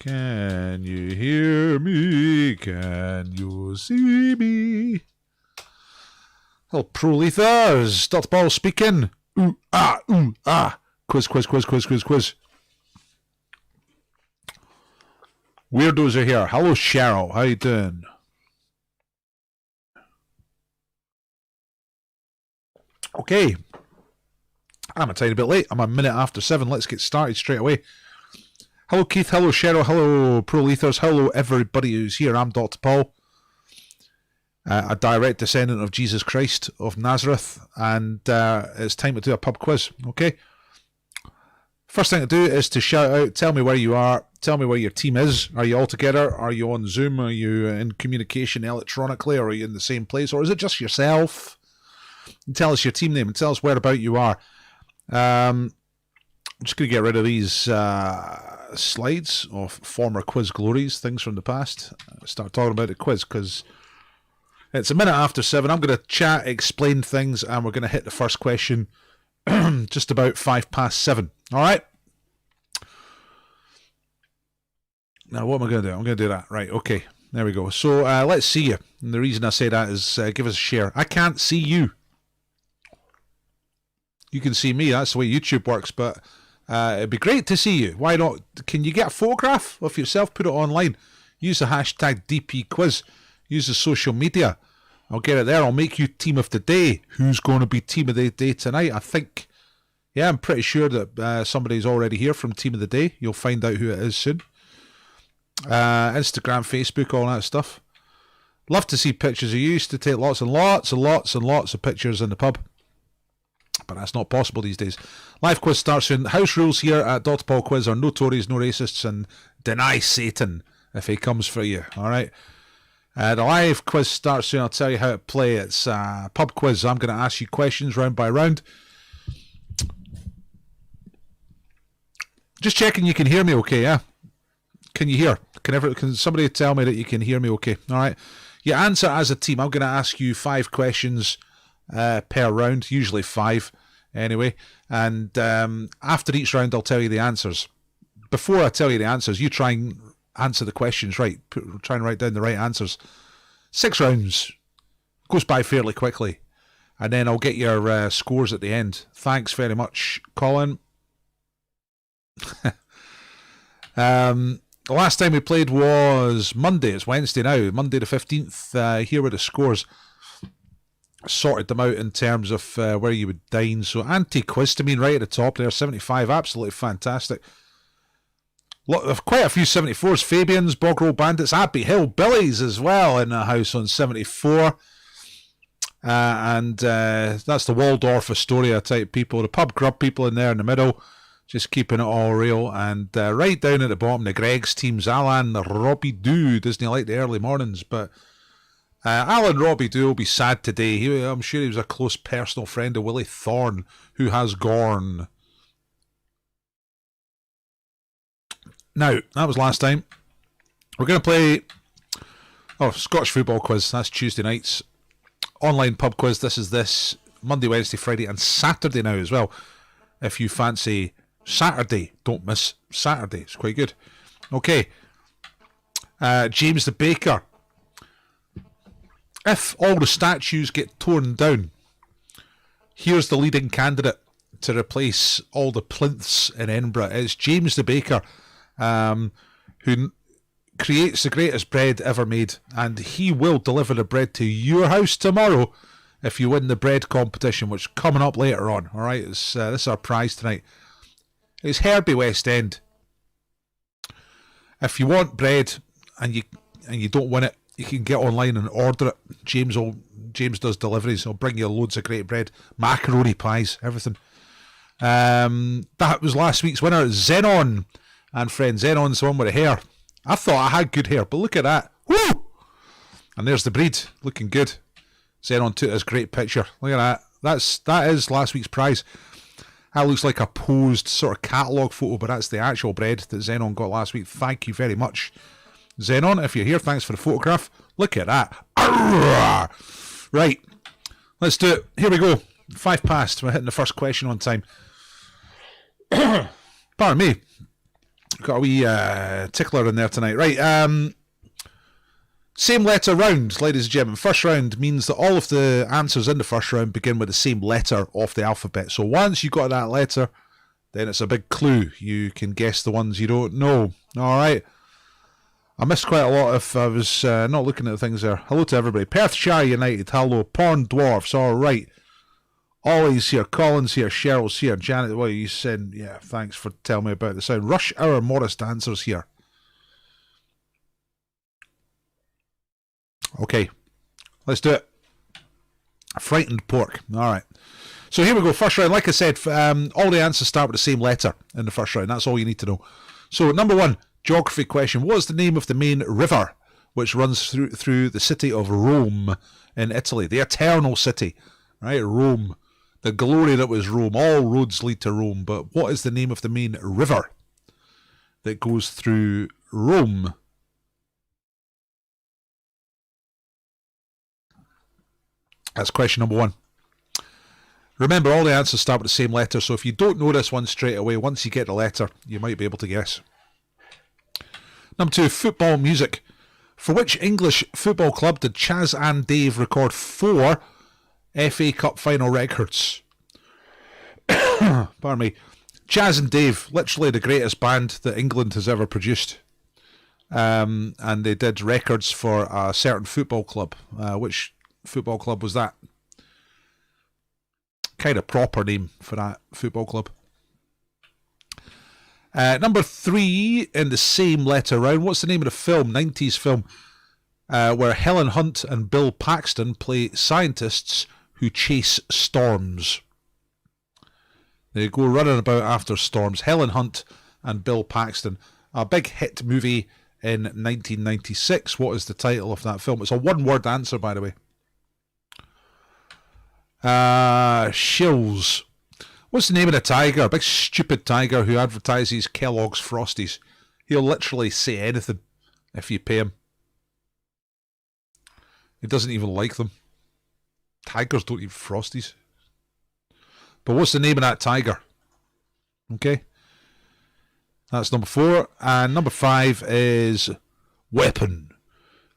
Can you hear me? Can you see me? Hello, Prolethers. Dr. Ball speaking. Ooh, ah, ooh, ah. Quiz. Weirdos are here. Hello, Cheryl. How you doing? Okay. I'm a tiny bit late. I'm a minute after 7. Let's get started straight away. Hello, Keith. Hello, Cheryl. Hello, Prolethers. Hello, everybody who's here. I'm Dr. Paul, a direct descendant of Jesus Christ of Nazareth, and it's time to do a pub quiz, okay? First thing to do is to shout out, tell me where you are, tell me where your team is. Are you all together? Are you on Zoom? Are you in communication electronically? Or are you in the same place? Or is it just yourself? And tell us your team name and tell us whereabout you are. I'm just going to get rid of these slides of former quiz glories, things from the past. Start talking about the quiz because it's a minute after 7. I'm going to chat, explain things, and we're going to hit the first question just about 5 past 7. All right? Now, what am I going to do? I'm going to do that. Right, okay. There we go. So, let's see you. And the reason I say that is give us a share. I can't see you. You can see me. That's the way YouTube works, but it'd be great to see you. Why not? Can you get a photograph of yourself? Put it online. Use the hashtag DPQuiz. Use the social media. I'll get it there. I'll make you team of the day. Who's going to be team of the day tonight? I think, yeah, I'm pretty sure that somebody's already here from team of the day. You'll find out who it is soon. Instagram, Facebook, all that stuff. Love to see pictures of you. Used to take lots and lots of pictures in the pub. But that's not possible these days. Live quiz starts soon. House rules here at Dr. Paul Quiz are no Tories, no racists, and deny Satan if he comes for you. All right. The live quiz starts soon. I'll tell you how to play. It's a pub quiz. I'm going to ask you questions round by round. Just checking you can hear me okay, yeah? Can you hear? Can somebody tell me that you can hear me okay? All right. You answer as a team. I'm going to ask you 5 questions per round, usually 5 anyway. And after each round, I'll tell you the answers. Before I tell you the answers, you try and answer the questions right. Try and write down the right answers. 6 rounds. Goes by fairly quickly. And then I'll get your scores at the end. Thanks very much, Colin. The last time we played was Monday. It's Wednesday now. Monday the 15th. Here were the scores. Sorted them out in terms of where you would dine. So anti-Quiz-tamine right at the top there. 75. Absolutely fantastic. Quite a few 74s. Fabians, Bog Roll Bandits, Abbey Hill Billies as well in the house on 74. And that's the Waldorf Astoria type people. The pub grub people in there in the middle. Just keeping it all real. And right down at the bottom, the Greg's teams. Alan, Robbie Doo. Doesn't he like the early mornings? But Alan Robbie Doo will be sad today. I'm sure he was a close personal friend of Willie Thorne, who has gone. Now, that was last time. We're going to play Scottish football quiz. That's Tuesday nights. Online pub quiz. This Monday, Wednesday, Friday, and Saturday now as well. If you fancy Saturday, don't miss Saturday. It's quite good. Okay. James the Baker. If all the statues get torn down, here's the leading candidate to replace all the plinths in Edinburgh. It's James the Baker. Who creates the greatest bread ever made, and he will deliver the bread to your house tomorrow if you win the bread competition, which is coming up later on. All right, this is our prize tonight. It's Herbie West End. If you want bread and you don't win it, you can get online and order it. James does deliveries. He'll bring you loads of great bread, macaroni pies, everything. That was last week's winner, Zenon. And friend, Zenon's the one with the hair. I thought I had good hair, but look at that. Woo! And there's the breed, looking good. Zenon took this great picture. Look at that. That is last week's prize. That looks like a posed sort of catalogue photo, but that's the actual bread that Zenon got last week. Thank you very much, Zenon. If you're here, thanks for the photograph. Look at that. Arrgh! Right, let's do it. Here we go. 5 past. We're hitting the first question on time. Pardon me. Got a wee tickler in there tonight. Right, same letter round, ladies and gentlemen. First round means that all of the answers in the first round begin with the same letter of the alphabet. So once you got that letter, then it's a big clue. You can guess the ones you don't know. All right. I missed quite a lot if I was not looking at the things there. Hello to everybody. Perthshire United. Hello. Porn Dwarfs. All right. Ollie's here. Colin's here. Cheryl's here. Janet, what you said? Yeah, thanks for telling me about the sound. Rush Hour Morris Dancers here. Okay. Let's do it. Frightened Pork. All right. So here we go. First round. Like I said, all the answers start with the same letter in the first round. That's all you need to know. So number one. Geography question. What is the name of the main river which runs through the city of Rome in Italy? The eternal city, right? Rome. The glory that was Rome. All roads lead to Rome. But what is the name of the main river that goes through Rome? That's question number one. Remember, all the answers start with the same letter. So if you don't know this one straight away, once you get the letter, you might be able to guess. Number two, football music. For which English football club did Chaz and Dave record 4 FA Cup final records? Pardon me. Chaz and Dave, literally the greatest band that England has ever produced. And they did records for a certain football club. Which football club was that? Kind of proper name for that football club. Number 3 in the same letter round. What's the name of the film, 90s film, where Helen Hunt and Bill Paxton play scientists who chase storms? They go running about after storms. Helen Hunt and Bill Paxton. A big hit movie in 1996. What is the title of that film? It's a one-word answer, by the way. Shills. What's the name of the tiger? A big stupid tiger who advertises Kellogg's Frosties. He'll literally say anything if you pay him. He doesn't even like them. Tigers don't eat Frosties. But what's the name of that tiger? Okay. That's number 4. And number 5 is weapon.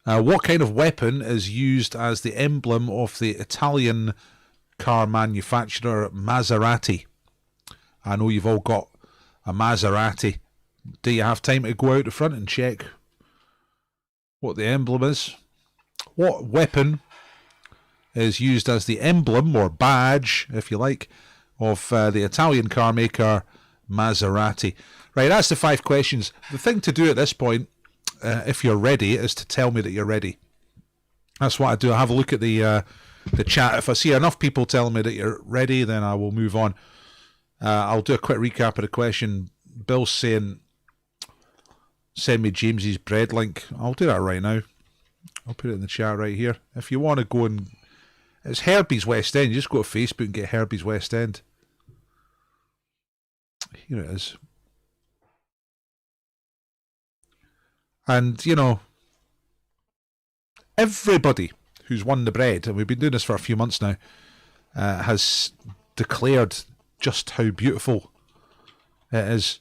What kind of weapon is used as the emblem of the Italian car manufacturer Maserati? I know you've all got a Maserati. Do you have time to go out the front and check what the emblem is? What weapon is used as the emblem or badge, if you like, of the Italian car maker Maserati? Right, that's the 5 questions. The thing to do at this point, if you're ready, is to tell me that you're ready. That's what I do. I have a look at the chat. If I see enough people telling me that you're ready, then I will move on. I'll do a quick recap of the question. Bill's saying, send me James's bread link. I'll do that right now. I'll put it in the chat right here. If you want to go and... It's Herbie's West End. You just go to Facebook and get Herbie's West End. Here it is. And, you know, everybody who's won the bread, and we've been doing this for a few months now, has declared just how beautiful it is.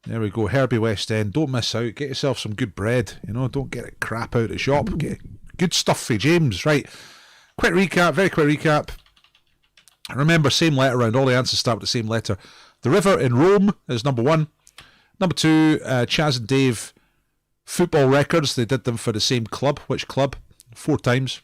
There we go, Herbie West End. Don't miss out. Get yourself some good bread. You know, don't get it crap out of the shop. Get good stuff for James. Right. Quick recap, very quick recap. Remember, same letter round. All the answers start with the same letter. The river in Rome is number 1. Number 2, Chaz and Dave football records. They did them for the same club. Which club? 4 times.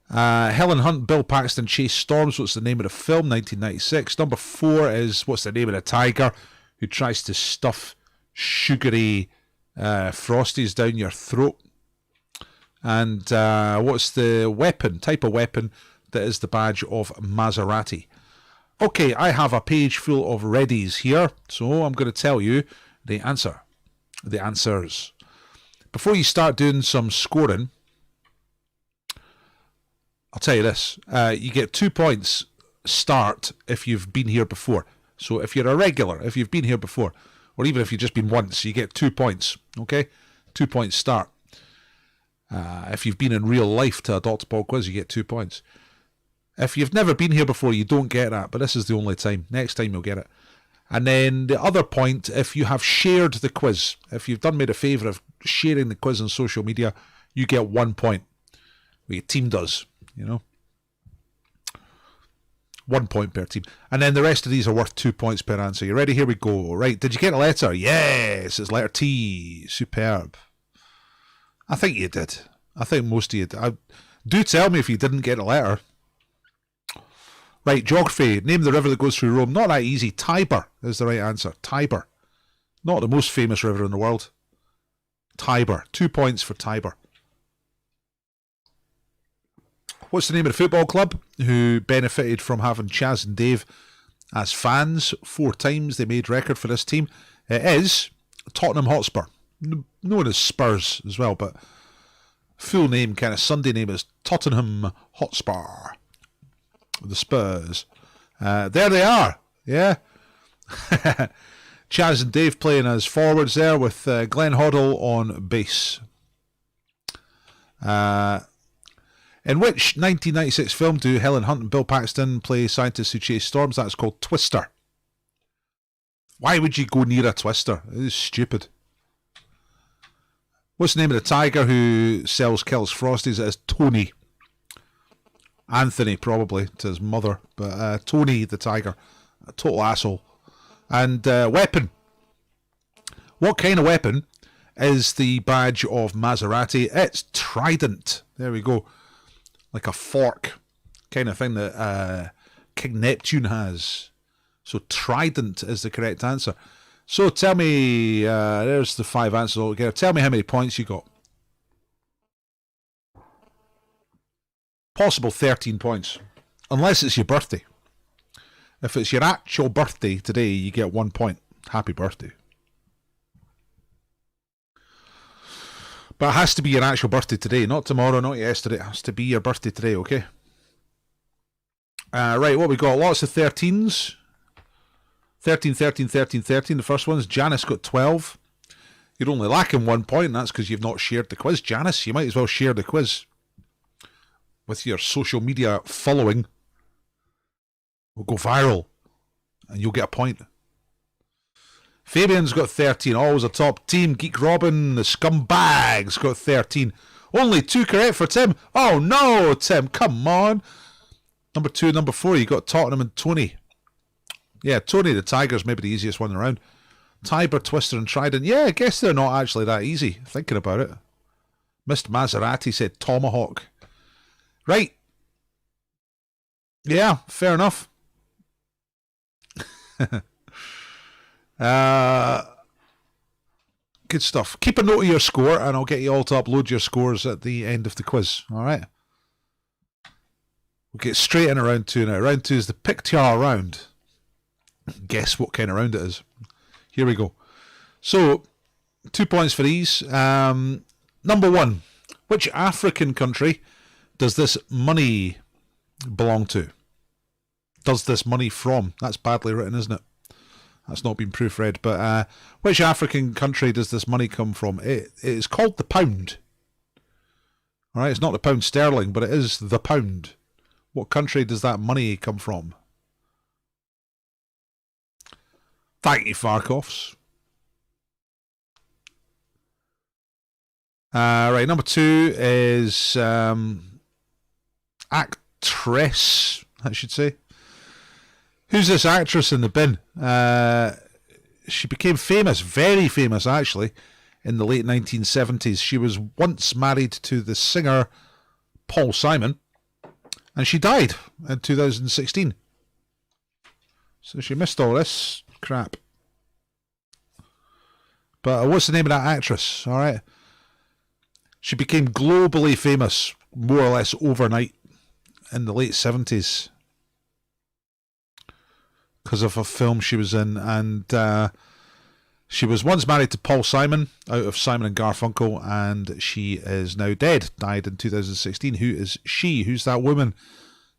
Helen Hunt, Bill Paxton chase storms. What's the name of the film? 1996. Number 4 is what's the name of the tiger who tries to stuff sugary Frosties down your throat? And what's the weapon, type of weapon that is the badge of Maserati? Okay, I have a page full of readies here, so I'm going to tell you the answers. Before you start doing some scoring, I'll tell you this. You get 2 points start if you've been here before. So if you're a regular, if you've been here before, or even if you've just been once, you get 2 points. Okay? 2 points start. If you've been in real life to a Dr. Paul quiz, you get 2 points. If you've never been here before, you don't get that, but this is the only time. Next time you'll get it. And then the other point, if you have shared the quiz, if you've made a favour of sharing the quiz on social media, you get 1 point. Well, your team does, 1 point per team. And then the rest of these are worth 2 points per answer. You ready? Here we go. Right, did you get a letter? Yes, it's letter T. Superb. I think you did. I think most of you did. Do tell me if you didn't get a letter. Right, geography. Name the river that goes through Rome. Not that easy. Tiber is the right answer. Tiber. Not the most famous river in the world. Tiber. 2 points for Tiber. What's the name of the football club who benefited from having Chaz and Dave as fans 4 times? They made record for this team. It is Tottenham Hotspur. Known as Spurs as well, but full name, kind of Sunday name, is Tottenham Hotspur. The Spurs. There they are. Yeah. Chaz and Dave playing as forwards there with Glenn Hoddle on bass. In which 1996 film do Helen Hunt and Bill Paxton play scientists who chase storms? That's called Twister. Why would you go near a twister? It is stupid. What's the name of the tiger who kills Frosties? It is Tony. Anthony, probably, to his mother. But Tony the tiger. A total asshole. And weapon. What kind of weapon is the badge of Maserati? It's Trident. There we go. Like a fork kind of thing that King Neptune has. So Trident is the correct answer. So tell me, there's the 5 answers altogether. Tell me how many points you got. Possible 13 points. Unless it's your birthday. If it's your actual birthday today, you get 1 point. Happy birthday. But it has to be your actual birthday today. Not tomorrow, not yesterday. It has to be your birthday today, okay? Right, what we got? Lots of 13s. 13, 13, 13, 13. The first one's Janice got 12. You're only lacking 1 point, and that's because you've not shared the quiz. Janice, you might as well share the quiz with your social media following. Will go viral, and you'll get a point. Fabian's got 13, always a top team. Geek Robin, the scumbags, got 13. Only 2 correct for Tim. Oh no, Tim, come on. Number 2, number 4, you got Tottenham and Tony. Yeah, Tony the Tiger's maybe the easiest one around. Tiber, Twister and Trident. Yeah, I guess they're not actually that easy, thinking about it. Mr. Maserati said Tomahawk. Right. Yeah, fair enough. Good stuff. Keep a note of your score and I'll get you all to upload your scores at the end of the quiz. Alright. We'll get straight in round 2 now. Round 2 is the Picture round. Guess what kind of round it is. Here we go. So, 2 points for these. Number 1. Which African country does this money belong to? Does this money from? That's badly written, isn't it? That's not been proofread. But which African country does this money come from? It is called the pound. Alright, it's not the pound sterling, but it is the pound. What country does that money come from? Thank you, Farkoffs. Right, number 2 is actress, I should say. Who's this actress in the bin? She became famous, very famous actually, in the late 1970s. She was once married to the singer Paul Simon, and she died in 2016. So she missed all this crap. But what's the name of that actress? All right. She became globally famous, more or less overnight, in the late 70s. Because of a film she was in. And she was once married to Paul Simon, out of Simon and Garfunkel, and she is now dead. Died in 2016. Who is she? Who's that woman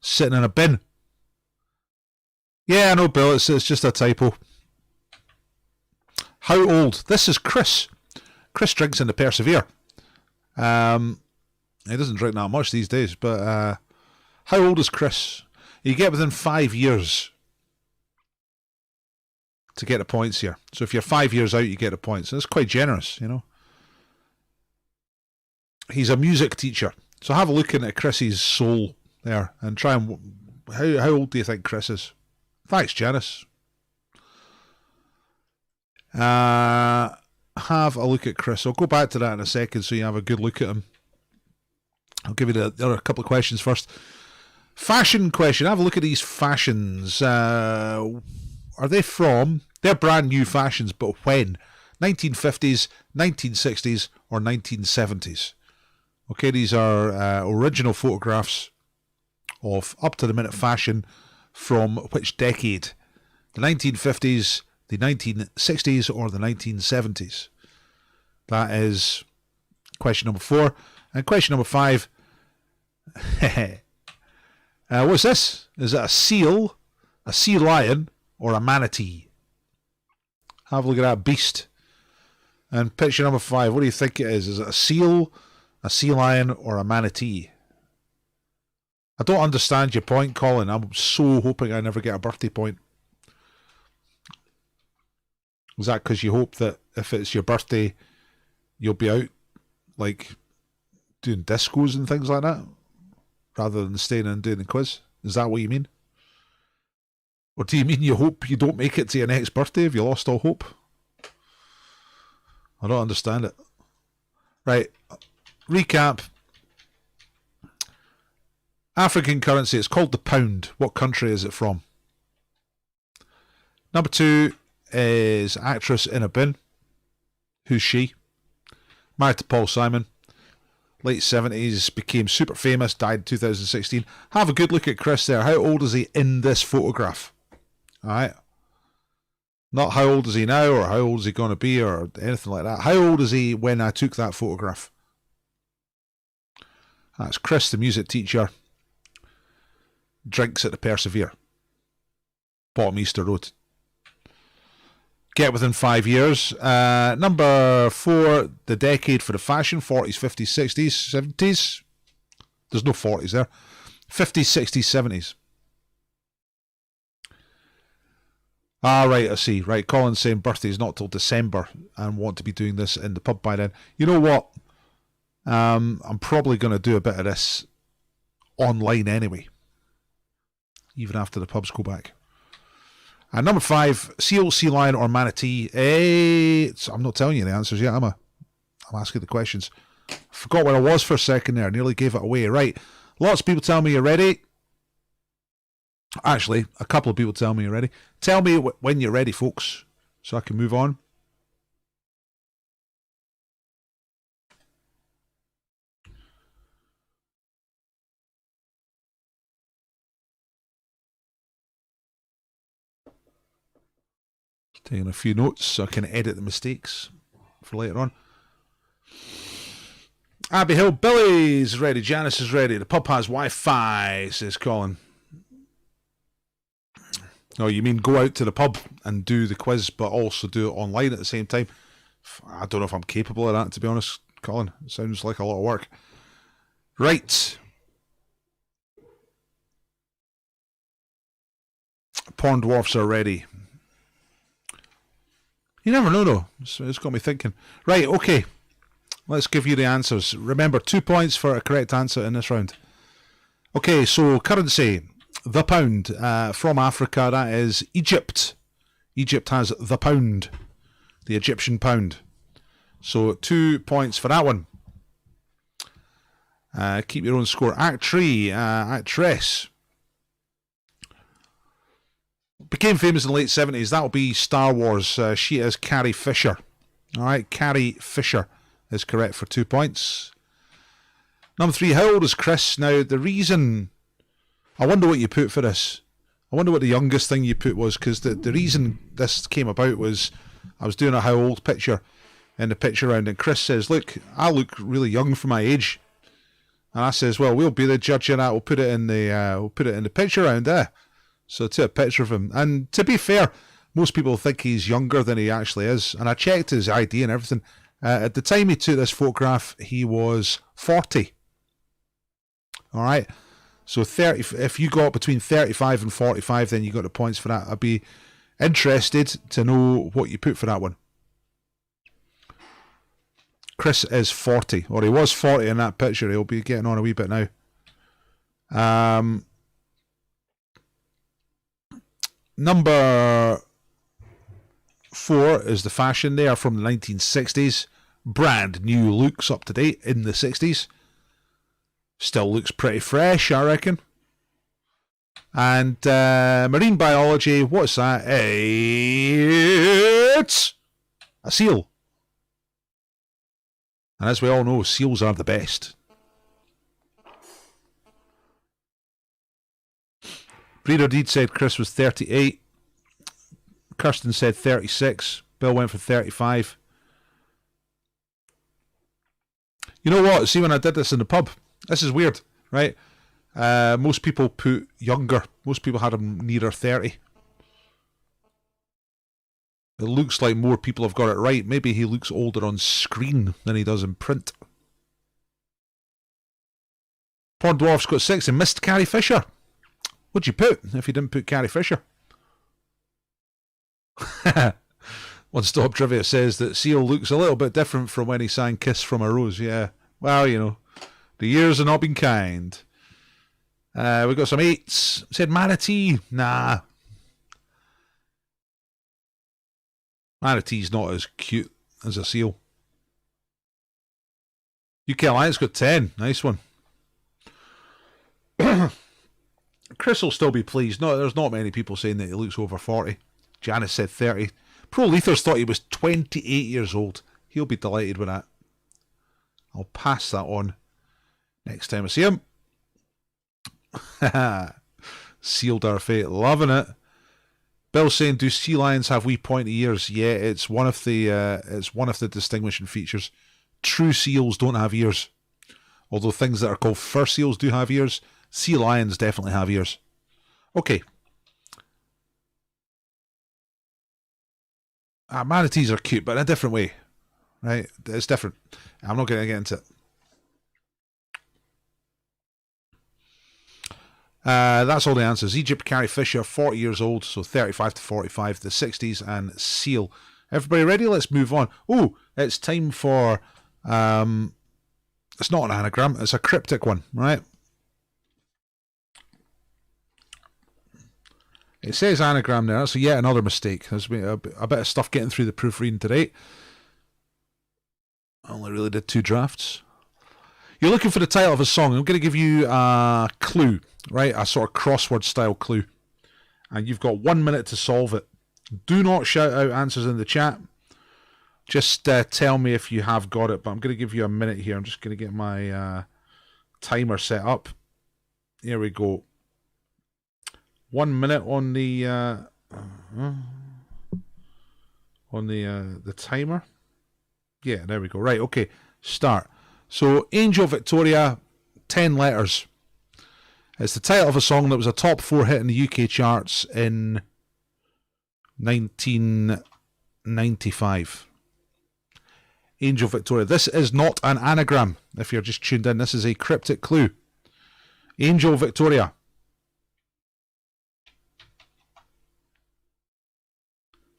sitting in a bin? Yeah, I know, Bill. It's just a typo. How old? This is Chris. Chris drinks in the Persevere. He doesn't drink that much these days, but how old is Chris? You get within 5 years. to get the points here. So if you're 5 years out, you get the points. That's quite generous, you know. He's a music teacher. So have a look into Chris's soul there and try and... How old do you think Chris is? Thanks, Janice. Have a look at Chris. I'll go back to that in a second so you have a good look at him. I'll give you the other couple of questions first. Fashion question. Have a look at these fashions. Are they from... They're brand new fashions, but when? 1950s, 1960s, or 1970s? Okay, these are original photographs of up-to-the-minute fashion from which decade? The 1950s, the 1960s, or the 1970s? That is question number 4. And question number 5. What's this? Is it a seal, a sea lion, or a manatee? Have a look at that beast. And picture number 5, what do you think it is? Is it a seal, a sea lion, or a manatee? I don't understand your point, Colin. I'm so hoping I never get a birthday point. Is that because you hope that if it's your birthday, you'll be out, like, doing discos and things like that, rather than staying and doing the quiz? Is that what you mean? Or do you mean you hope you don't make it to your next birthday? Have you lost all hope? I don't understand it. Right. Recap. African currency. It's called the pound. What country is it from? Number 2 is actress in a bin. Who's she? Married to Paul Simon. Late 70s, became super famous, died in 2016. Have a good look at Chris there. How old is he in this photograph? Alright. Not how old is he now, or how old is he going to be, or anything like that. How old is he when I took that photograph? That's Chris, the music teacher. Drinks at the Persevere. Bottom Easter Road. Get within 5 years. Number 4, the decade for the fashion. 40s, 50s, 60s, 70s. There's no 40s there. 50s, 60s, 70s. Ah, right, I see. Right, Colin's saying birthday's not till December and want to be doing this in the pub by then. You know what? I'm probably going to do a bit of this online anyway, even after the pubs go back. And number 5, seal, sea lion, or manatee. I'm not telling you the answers yet, am I? I'm asking the questions. Forgot where I was for a second there. Nearly gave it away. Right. Lots of people tell me you're ready. Actually, a couple of people tell me you're ready. Tell me when you're ready, folks, so I can move on. Taking a few notes so I can edit the mistakes for later on. Abbey Hill Billy's ready. Janice is ready. The pub has Wi-Fi, says Colin. Oh, you mean go out to the pub and do the quiz, but also do it online at the same time? I don't know if I'm capable of that, to be honest, Colin. It sounds like a lot of work. Right. Porn dwarfs are ready. You never know, though. It's got me thinking. Right, okay. Let's give you the answers. Remember, 2 points for a correct answer in this round. Okay, so currency. The pound. From Africa, that is Egypt. Egypt has the pound. The Egyptian pound. So 2 points for that one. Keep your own score. Actress. Became famous in the late 70s. That'll be Star Wars. She is Carrie Fisher. Alright, Carrie Fisher is correct for 2 points. Number 3, how old is Chris? Now, the reason... I wonder what you put for this. I wonder what the youngest thing you put was, because the reason this came about was I was doing a how old picture in the picture round, and Chris says, look, I look really young for my age. And I says, well, we'll be the judge of that. We'll put it in the picture round there. So I took a picture of him. And to be fair, most people think he's younger than he actually is. And I checked his ID and everything. At the time he took this photograph, he was 40. All right. So 30. If you got between 35 and 45, then you got the points for that. I'd be Interested to know what you put for that one. Chris is 40, or he was 40 in that picture. He'll be getting on a wee bit now. Number 4 is the fashion. They are from the 1960s. Brand new looks, up to date in the 60s. Still looks pretty fresh, I reckon. And marine biology, what's that? It's a seal. And as we all know, seals are the best. Breeder Deed said Chris was 38. Kirsten said 36. Bill went for 35. You know what? See, when I did this in the pub, this is weird, right? Most people put younger. Most people had him nearer 30. It looks like more people have got it right. Maybe he looks older on screen than he does in print. Porn Dwarf's got 6 and missed Carrie Fisher. What'd you put if you didn't put Carrie Fisher? One Stop Trivia says that Seal looks a little bit different from when he sang Kiss from a Rose. Yeah, well, you know, the years have not been kind. We got some 8s. Said Manatee. Nah. Manatee's not as cute as a seal. UK Alliance got 10. Nice one. Chris will still be pleased. No, there's not many people saying that he looks over 40. Janice said 30. Pro Lethers thought he was 28 years old. He'll be delighted with that. I'll pass that on next time I see him. Sealed our fate. Loving it. Bill saying, do sea lions have wee pointy ears? Yeah, it's one of the distinguishing features. True seals don't have ears. Although things that are called fur seals do have ears, sea lions definitely have ears. Okay. Manatees are cute, but in a different way. Right? It's different. I'm not going to get into it. That's all the answers. Egypt, Carrie Fisher, 40 years old, so 35 to 45, the 60s, and Seal. Everybody ready? Let's move on. Oh, it's time for... it's not an anagram, it's a cryptic one, right? It says anagram there, so yet another mistake. There's been a bit of stuff getting through the proofreading today. I only really did 2 drafts. You're looking for the title of a song. I'm going to give you a clue, right? A sort of crossword style clue. And you've got 1 minute to solve it. Do not shout out answers in the chat. Just tell me if you have got it. But I'm going to give you a minute here. I'm just going to get my timer set up. Here we go. 1 minute on the timer. Yeah, there we go. Right, okay. Start. So, Angel Victoria, 10 letters. It's the title of a song that was a top 4 hit in the UK charts in 1995. Angel Victoria. This is not an anagram, if you're just tuned in. This is a cryptic clue. Angel Victoria.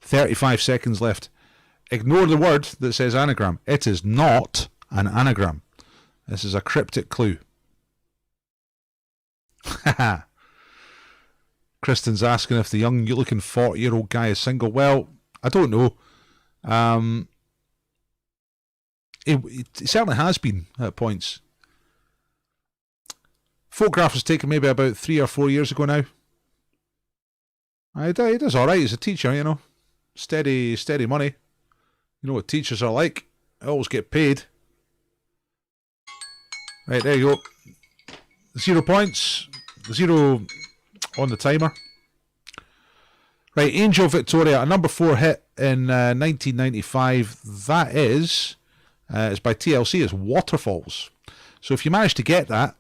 "35 seconds left. Ignore the word that says anagram. It is not an anagram. This is a cryptic clue. Kristen's asking if the young looking 40-year-old guy is single. Well, I don't know. It certainly has been at points. Photograph was taken maybe about 3 or 4 years ago now. He does alright as a teacher, you know. Steady money. You know what teachers are like. They always get paid. Right, there you go. 0 points. 0 on the timer. Right, Angel Victoria, a number 4 hit in 1995. That is, it's by TLC, it's Waterfalls. So if you manage to get that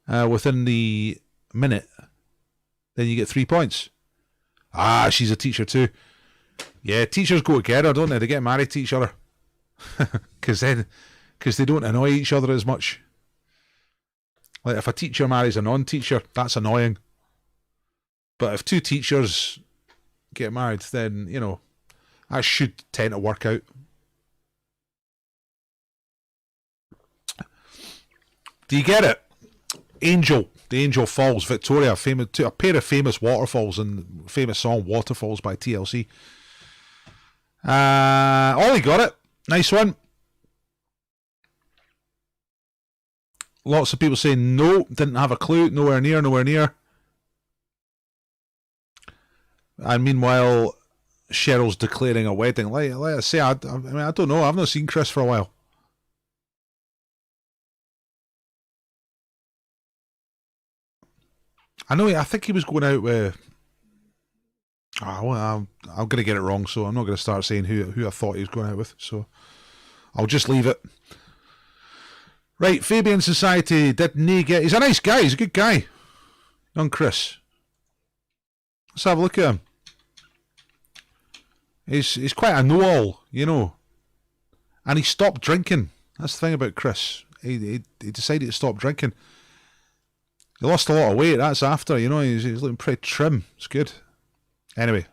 within the minute, then you get 3 points. Ah, she's a teacher too. Yeah, teachers go together, don't they? They get married to each other. Because they don't annoy each other as much. Like if a teacher marries a non-teacher, that's annoying. But if 2 teachers get married, then, you know, that should tend to work out. Do you get it? Angel. The Angel Falls, Victoria. A pair of famous waterfalls and famous song Waterfalls by TLC. Ollie got it. Nice one. Lots of people saying no, didn't have a clue, nowhere near. And meanwhile, Cheryl's declaring a wedding. Like I say, I mean, I don't know. I've not seen Chris for a while. I think he was going out with... I'm going to get it wrong, so I'm not going to start saying who I thought he was going out with. So I'll just leave it. Right, Fabian Society didn't get... He's a nice guy. He's a good guy. Young Chris. Let's have a look at him. He's quite a know-all, you know. And he stopped drinking. That's the thing about Chris. He decided to stop drinking. He lost a lot of weight, that's after, you know, he's looking pretty trim. It's good. Anyway,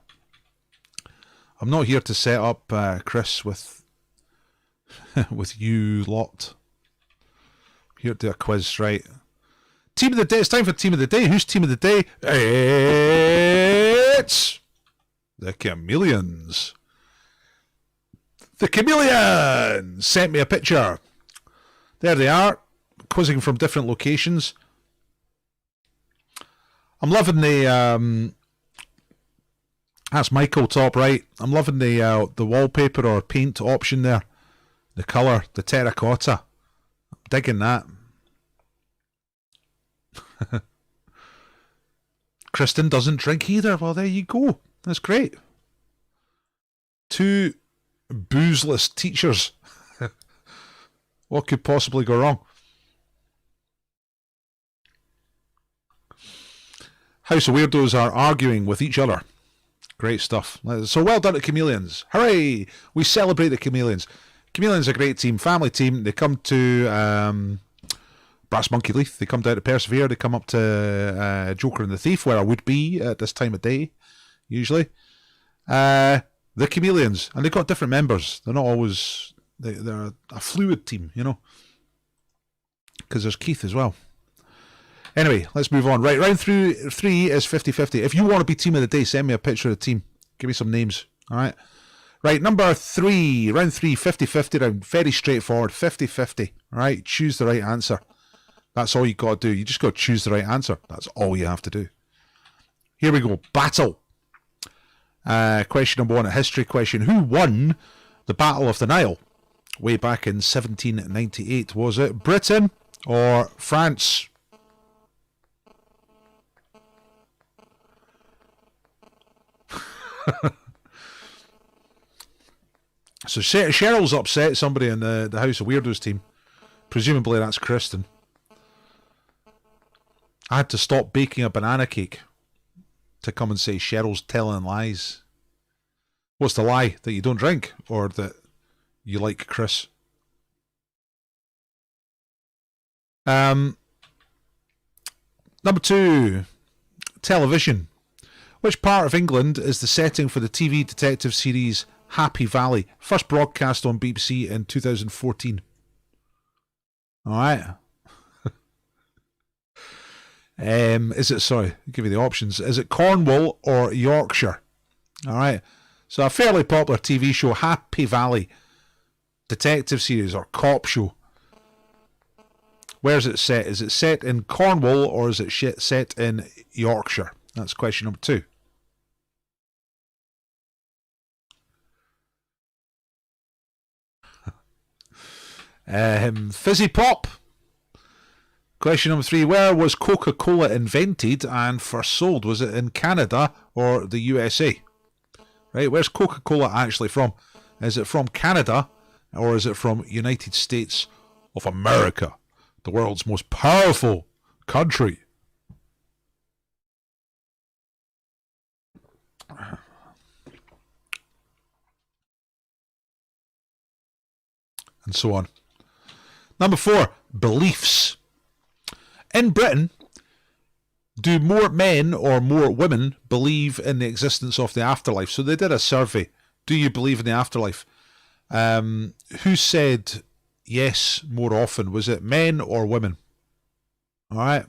I'm not here to set up Chris with you lot. I'm here to do a quiz, right? Team of the day. It's time for Team of the Day. Who's Team of the Day? It's the Chameleons. The Chameleons sent me a picture. There they are, quizzing from different locations. I'm loving the that's Michael top right. I'm loving the wallpaper or paint option there. The colour, the terracotta. I'm digging that. Kristen doesn't drink either. Well, there you go. That's great. Two boozeless teachers. What could possibly go wrong? House of Weirdos are arguing with each other. Great stuff. So well done to Chameleons. Hooray! We celebrate the Chameleons. Chameleons are a great team, family team. They come to Brass Monkey Leith. They come down to Persevere. They come up to Joker and the Thief, where I would be at this time of day, usually. The Chameleons. And they've got different members. They're not always... They're a fluid team, you know. Because there's Keith as well. Anyway, let's move on. Right, round 3 is 50-50. If you want to be Team of the Day, send me a picture of the team. Give me some names, all right? Right, number 3, round 3, 50-50 round. Very straightforward, 50-50, all right? Choose the right answer. That's all you got to do. You just got to choose the right answer. That's all you have to do. Here we go, battle. Question number 1, a history question. Who won the Battle of the Nile way back in 1798? Was it Britain or France? So Cheryl's upset somebody in the House of Weirdos team. Presumably that's Kristen. I had to stop baking a banana cake to come and say Cheryl's telling lies. What's the lie? That you don't drink? Or that you like Chris? Number 2. Television. Which part of England is the setting for the TV detective series Happy Valley? First broadcast on BBC in 2014. Alright. Is it, sorry, I'll give you the options. Is it Cornwall or Yorkshire? Alright. So a fairly popular TV show, Happy Valley. Detective series or cop show. Where's it set? Is it set in Cornwall or is it set in Yorkshire? That's question number 2. Fizzy Pop. Question number 3. Where was Coca-Cola invented and first sold? Was it in Canada or the USA? Right, where's Coca-Cola actually from? Is it from Canada or is it from United States of America? The world's most powerful country. And so on. Number 4, beliefs. In Britain, Do more men or more women believe in the existence of the afterlife? So they did a survey. Do you believe in the afterlife? Who said yes more often? Was it men or women? All right.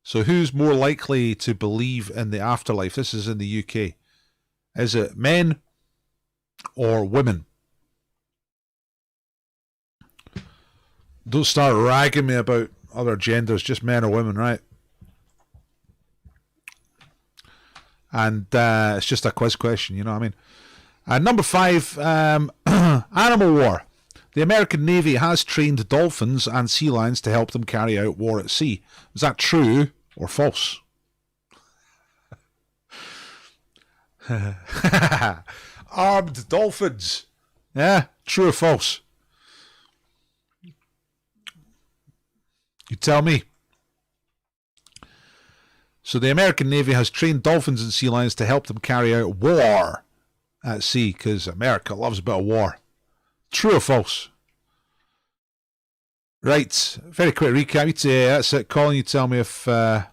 So who's more likely to believe in the afterlife? This is in the UK. Is it men or women? Don't start ragging me about other genders, just men or women, right? And it's just a quiz question, you know what I mean? Number 5, animal war. The American Navy has trained dolphins and sea lions to help them carry out war at sea. Is that true or false? Armed dolphins. Yeah, true or false? You tell me. So the American Navy has trained dolphins and sea lions to help them carry out war at sea, because America loves a bit of war. True or false? Right, very quick recap. That's it. Colin, you tell me if you're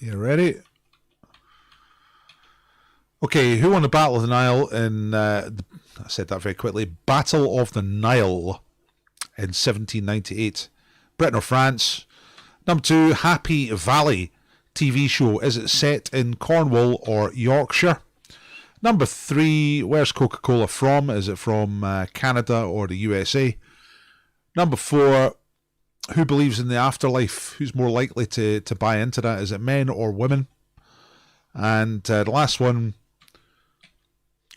ready. Okay, who won the Battle of the Nile in, I said that very quickly, Battle of the Nile in 1798? Britain or France? Number 2, Happy Valley TV show. Is it set in Cornwall or Yorkshire? Number 3, where's Coca-Cola from? Is it from Canada or the USA? Number 4, who believes in the afterlife? Who's more likely to buy into that? Is it men or women? And the last one,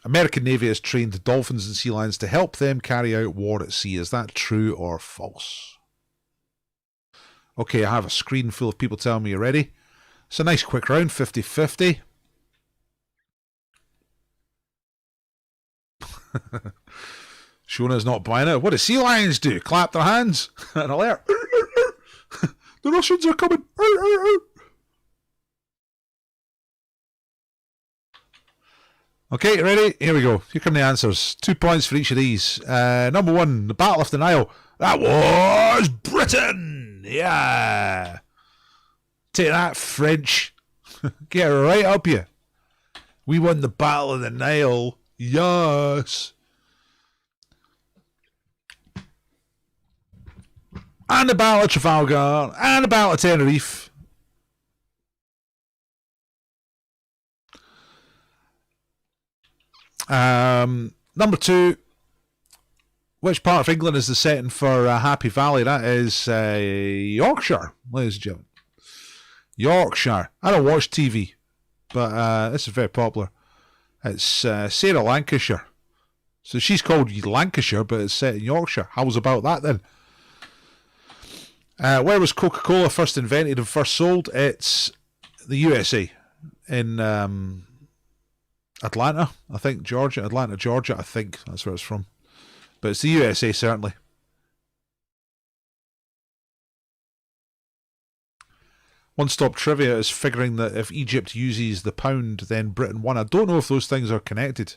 American Navy has trained dolphins and sea lions to help them carry out war at sea. Is that true or false? Okay, I have a screen full of people telling me you're ready. It's a nice quick round, 50-50. Shona's not buying it. What do sea lions do? Clap their hands and alert. The Russians are coming. Okay, ready? Here we go. Here come the answers. 2 points for each of these. Number 1, the Battle of the Nile. That was Britain. Yeah. Take that, French. Get right up you. We won the Battle of the Nile. Yes. And the Battle of Trafalgar. And the Battle of Tenerife. Number 2. Which part of England is the setting for Happy Valley? That is Yorkshire, ladies and gentlemen. Yorkshire. I don't watch TV, but this is very popular. It's Sarah Lancashire. So she's called Lancashire, but it's set in Yorkshire. How's about that then? Where was Coca-Cola first invented and first sold? It's the USA. In Atlanta, I think, Georgia. Atlanta, Georgia, I think that's where it's from. But it's the USA, certainly. One Stop Trivia is figuring that if Egypt uses the pound, then Britain won. I don't know if those things are connected.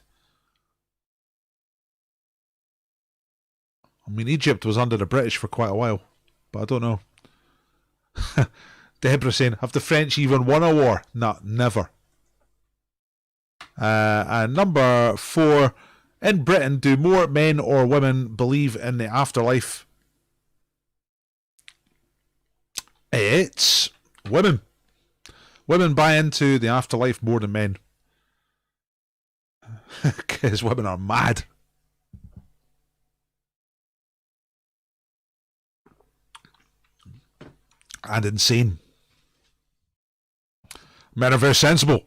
I mean, Egypt was under the British for quite a while, but I don't know. Deborah saying, have the French even won a war? No, never. And number 4, in Britain, do more men or women believe in the afterlife? It's women. Women buy into the afterlife more than men. Because women are mad. And insane. Men are very sensible.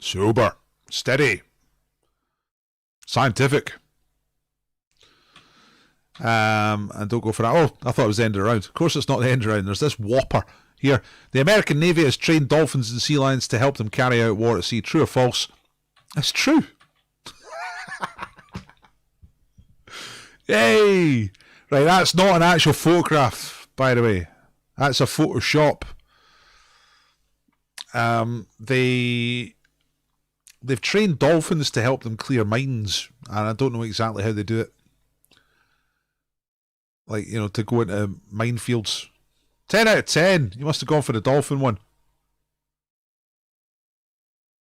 Sober. Steady. Scientific. And don't go for that. Oh, I thought it was the end of the round. Of course it's not the end of the round. There's this whopper here. The American Navy has trained dolphins and sea lions to help them carry out war at sea. True or false? It's true. Yay! Right, that's not an actual photograph, by the way. That's a Photoshop. They've trained dolphins to help them clear mines, and I don't know exactly how they do it. Like, you know, to go into minefields. 10 out of 10. You must have gone for the dolphin one.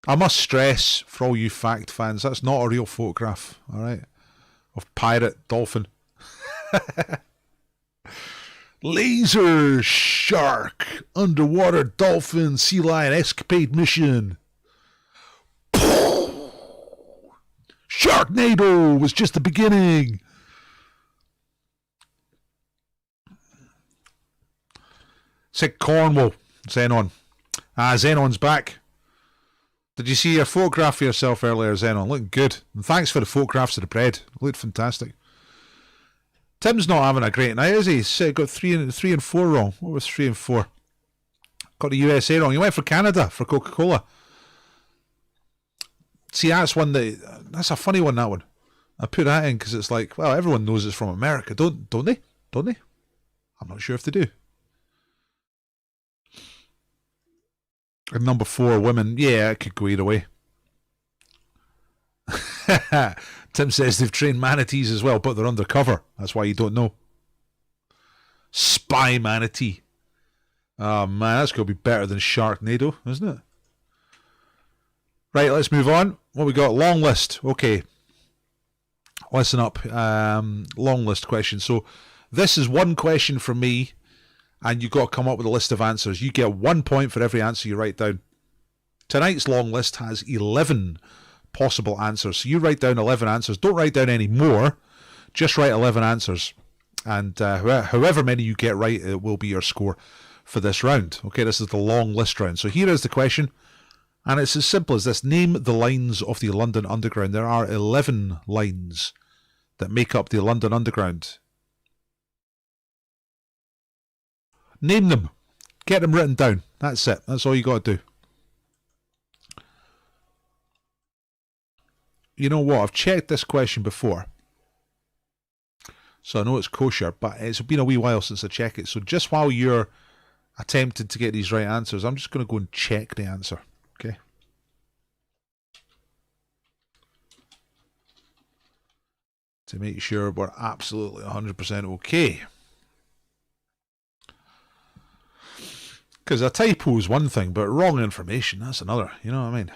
I must stress, for all you fact fans, that's not a real photograph, alright? Of pirate dolphin. Laser shark, underwater dolphin, sea lion escapade mission. Sharknado was just the beginning. Sick Cornwall, Xenon. Xenon's back. Did you see your photograph of yourself earlier, Xenon? Looking good. And thanks for the photographs of the bread. Looked fantastic. Tim's not having a great night, is he? He's got 3 and 4 wrong. What was 3 and 4? Got the USA wrong. He went for Canada for Coca-Cola. See, that's one that's a funny one, that one. I put that in because it's like, well, everyone knows it's from America, don't they? Don't they? I'm not sure if they do. And number 4, women. Yeah, it could go either way. Tim says they've trained manatees as well, but they're undercover. That's why you don't know. Spy manatee. Oh man, that's going to be better than Sharknado, isn't it? Right, let's move on. What we got? Long list. Okay. Listen up. Long list question. So this is one question from me, and you've got to come up with a list of answers. You get 1 point for every answer you write down. Tonight's long list has 11 possible answers. So you write down 11 answers. Don't write down any more. Just write 11 answers. And however many you get right, it will be your score for this round. Okay, this is the long list round. So here is the question. And it's as simple as this. Name the lines of the London Underground. There are 11 lines that make up the London Underground. Name them. Get them written down. That's it. That's all you got to do. You know what? I've checked this question before. So I know it's kosher, but it's been a wee while since I checked it. So just while you're attempting to get these right answers, I'm just going to go and check the answer. Okay. To make sure we're absolutely 100% okay. Because a typo is one thing, but wrong information, that's another. You know what I mean?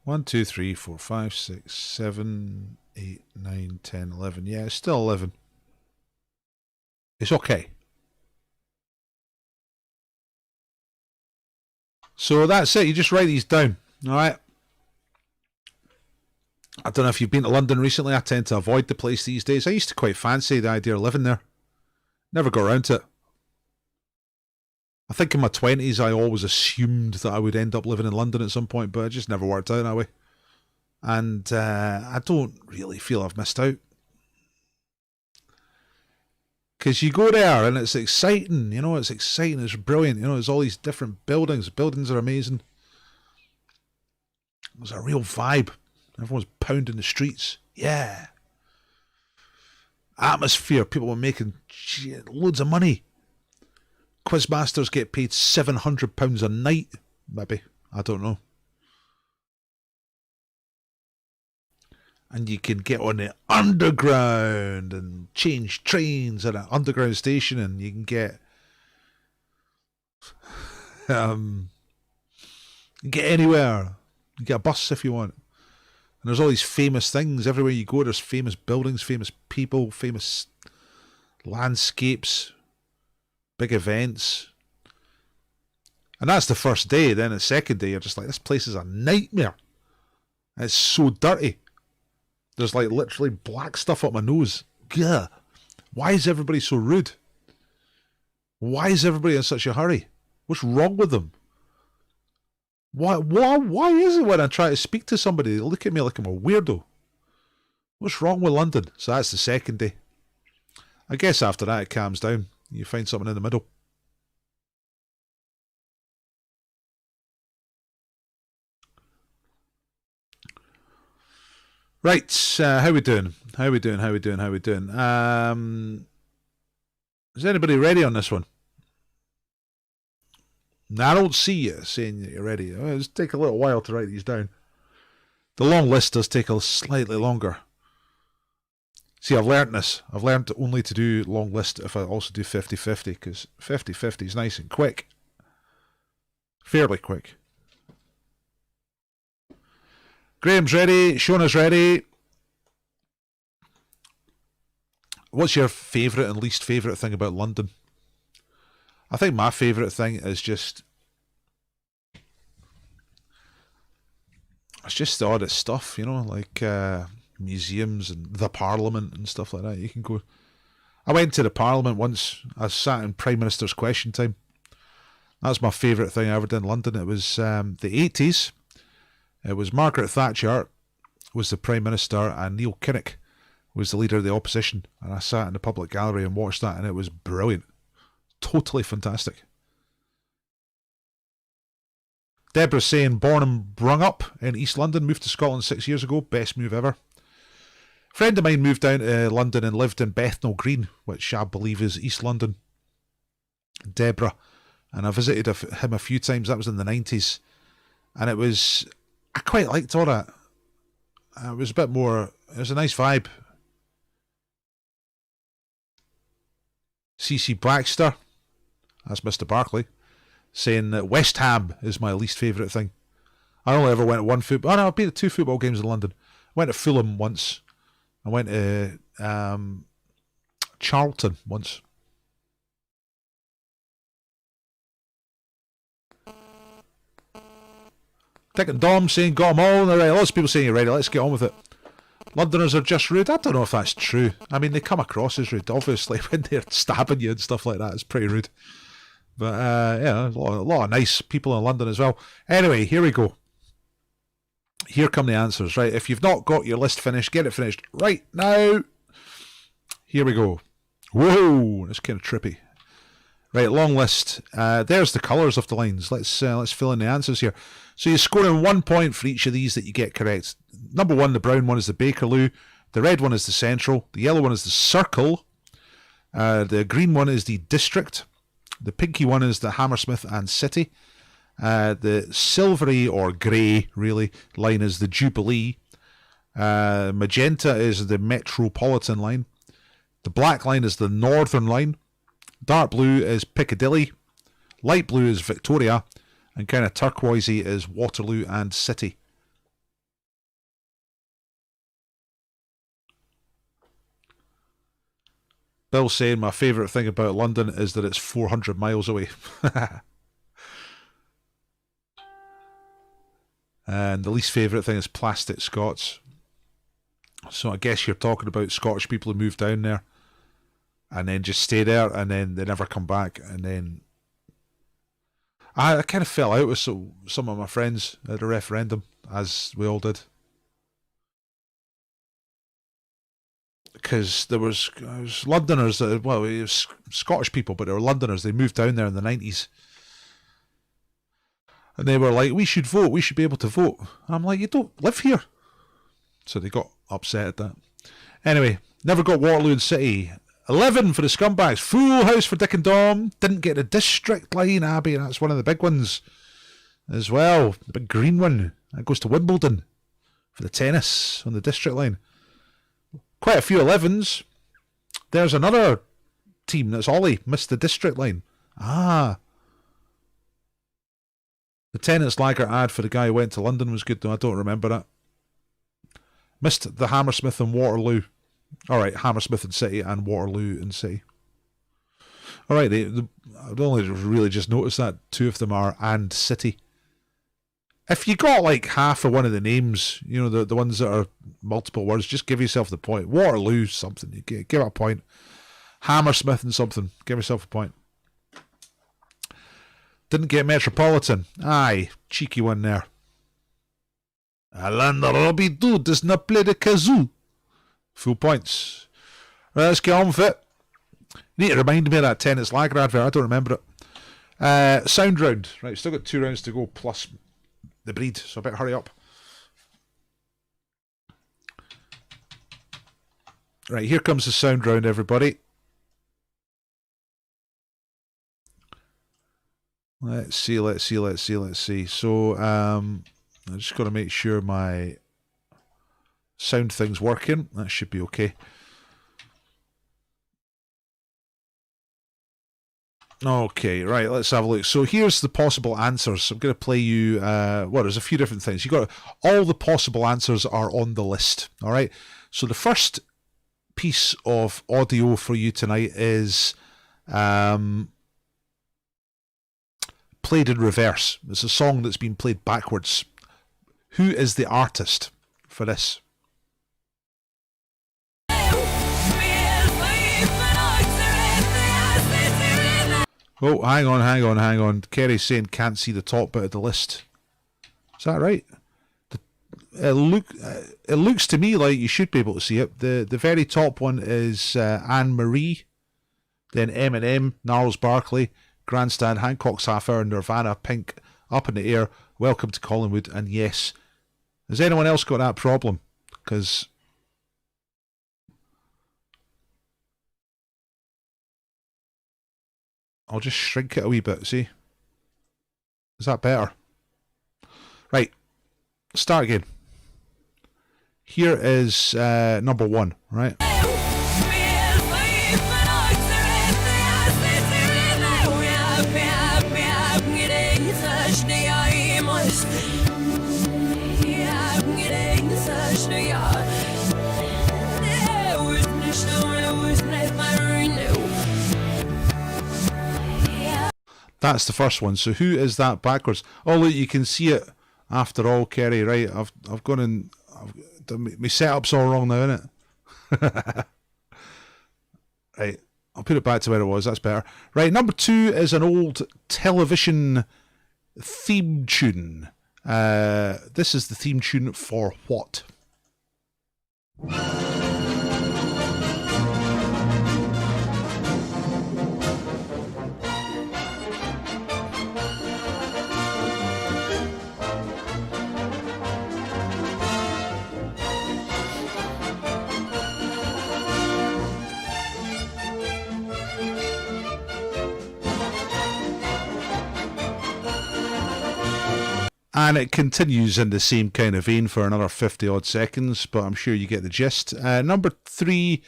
One, 2, 3, 4, 5, 6, 7, 8, 9, 10, 11. Yeah, it's still 11. It's okay. So that's it. You just write these down. All right. I don't know if you've been to London recently. I tend to avoid the place these days. I used to quite fancy the idea of living there. Never got around to it. I think in my 20s I always assumed that I would end up living in London at some point, but it just never worked out that way. And I don't really feel I've missed out. Because you go there and it's exciting, you know, it's exciting, it's brilliant, you know, there's all these different buildings. The buildings are amazing. There's a real vibe. Everyone's pounding the streets. Yeah. Atmosphere. People are making loads of money. Quizmasters get paid £700 a night. Maybe. I don't know. And you can get on the underground and change trains at an underground station, and you can get anywhere. You get a bus if you want. And there's all these famous things. Everywhere you go, there's famous buildings, famous people, famous landscapes, big events. And that's the first day. Then the second day, you're just like, this place is a nightmare. It's so dirty. There's like literally black stuff up my nose. Gah. Why is everybody so rude? Why is everybody in such a hurry? What's wrong with them? Why is it when I try to speak to somebody, they look at me like I'm a weirdo? What's wrong with London? So that's the second day. I guess after that it calms down. You find something in the middle. Right, how we doing? How we doing? Is anybody ready on this one? I don't see you saying that you're ready. It'll take a little while to write these down. The long list does take a slightly longer. See, I've learnt this. I've learnt only to do long list if I also do 50-50, because 50-50 is nice and quick. Fairly quick. Graham's ready. Shona's ready. What's your favourite and least favourite thing about London? I think my favourite thing is just... it's just the oddest stuff, you know, like museums and the Parliament and stuff like that. You can go... I went to the Parliament once. I sat in Prime Minister's Question Time. That's my favourite thing I ever did in London. It was the 80s. It was Margaret Thatcher was the Prime Minister and Neil Kinnock was the leader of the opposition. And I sat in the public gallery and watched that, and it was brilliant. Totally fantastic. Deborah's saying, born and brung up in East London, moved to Scotland 6 years ago. Best move ever. A friend of mine moved down to London and lived in Bethnal Green, which I believe is East London. Deborah. And I visited him a few times. That was in the 90s. And it was... I quite liked all that. It was a bit more... It was a nice vibe. CC Baxter, that's Mr. Barkley, saying that West Ham is my least favourite thing. I only ever went to one football... Oh no, I've been to 2 football games in London. I went to Fulham once. I went to Charlton once. Dick and Dom saying got them all. All right, lots of people saying you're ready. Let's get on with it. Londoners are just rude. I don't know if that's true. I mean, they come across as rude. Obviously, when they're stabbing you and stuff like that, it's pretty rude. But yeah, a lot of nice people in London as well. Anyway, here we go. Here come the answers. Right, if you've not got your list finished, get it finished right now. Here we go. Whoa, that's kind of trippy. Right, long list. There's the colours of the lines. Let's fill in the answers here. So you're scoring 1 point for each of these that you get correct. Number 1, the brown one is the Bakerloo. The red one is the Central. The yellow one is the Circle. The green one is the District. The pinky one is the Hammersmith and City. The silvery or grey, really, line is the Jubilee. Magenta is the Metropolitan line. The black line is the Northern line. Dark blue is Piccadilly. Light blue is Victoria. And kind of turquoisey is Waterloo and City. Bill saying my favourite thing about London is that it's 400 miles away. And the least favourite thing is plastic Scots. So I guess you're talking about Scottish people who move down there and then just stay there and then they never come back. And then I kind of fell out with some of my friends at a referendum, as we all did. Because there was Londoners, well, it was Scottish people, but they were Londoners. They moved down there in the 90s. And they were like, we should vote, we should be able to vote. And I'm like, you don't live here. So they got upset at that. Anyway, never got Waterloo and City. 11 for the Scumbags. Full house for Dick and Dom. Didn't get the District line, Abby. That's one of the big ones as well. The big green one. That goes to Wimbledon for the tennis on the District line. Quite a few 11s. There's another team that's Ollie. Missed the District line. Ah. The tennis lager ad for the guy who went to London was good, though. I don't remember that. Missed the Hammersmith and Waterloo. Alright, Hammersmith and City and Waterloo and City. Alright, I've only really just noticed that 2 of them are and City. If you got like half of one of the names, you know, the ones that are multiple words, just give yourself the point. Waterloo, something. You give it a point. Hammersmith and something. Give yourself a point. Didn't get Metropolitan. Aye, cheeky one there. Alan Robidoux does not play the kazoo. Full points. Right, let's get on with it. You need to remind me of that tennis lager advert. I don't remember it. Sound round. Right, still got 2 rounds to go plus the breed, so I better hurry up. Right, here comes the sound round, everybody. Let's see. So, I just got to make sure my sound thing's working. That should be okay. Okay, right, let's have a look. So here's the possible answers. I'm going to play you, there's a few different things. All the possible answers are on the list, all right? So the first piece of audio for you tonight is played in reverse. It's a song that's been played backwards. Who is the artist for this? Oh, hang on. Kerry's saying can't see the top bit of the list. Is that right? It looks to me like you should be able to see it. The very top one is Anne Marie, then Eminem, Gnarls Barkley, Grandstand, Hancock's Half Hour, Nirvana, Pink, Up in the Air, Welcome to Collingwood, and Yes. Has anyone else got that problem? Because I'll just shrink it a wee bit, see? Is that better? Right. Start again. Here is number one, right? That's the first one. So who is that backwards? Oh, look, you can see it after all, Kerry. Right, I've gone in. My setup's all wrong now, isn't it? Right, I'll put it back to where it was. That's better. Right, number two is an old television theme tune. This is the theme tune for what? And it continues in the same kind of vein for another 50 odd seconds, but I'm sure you get the gist. Number three,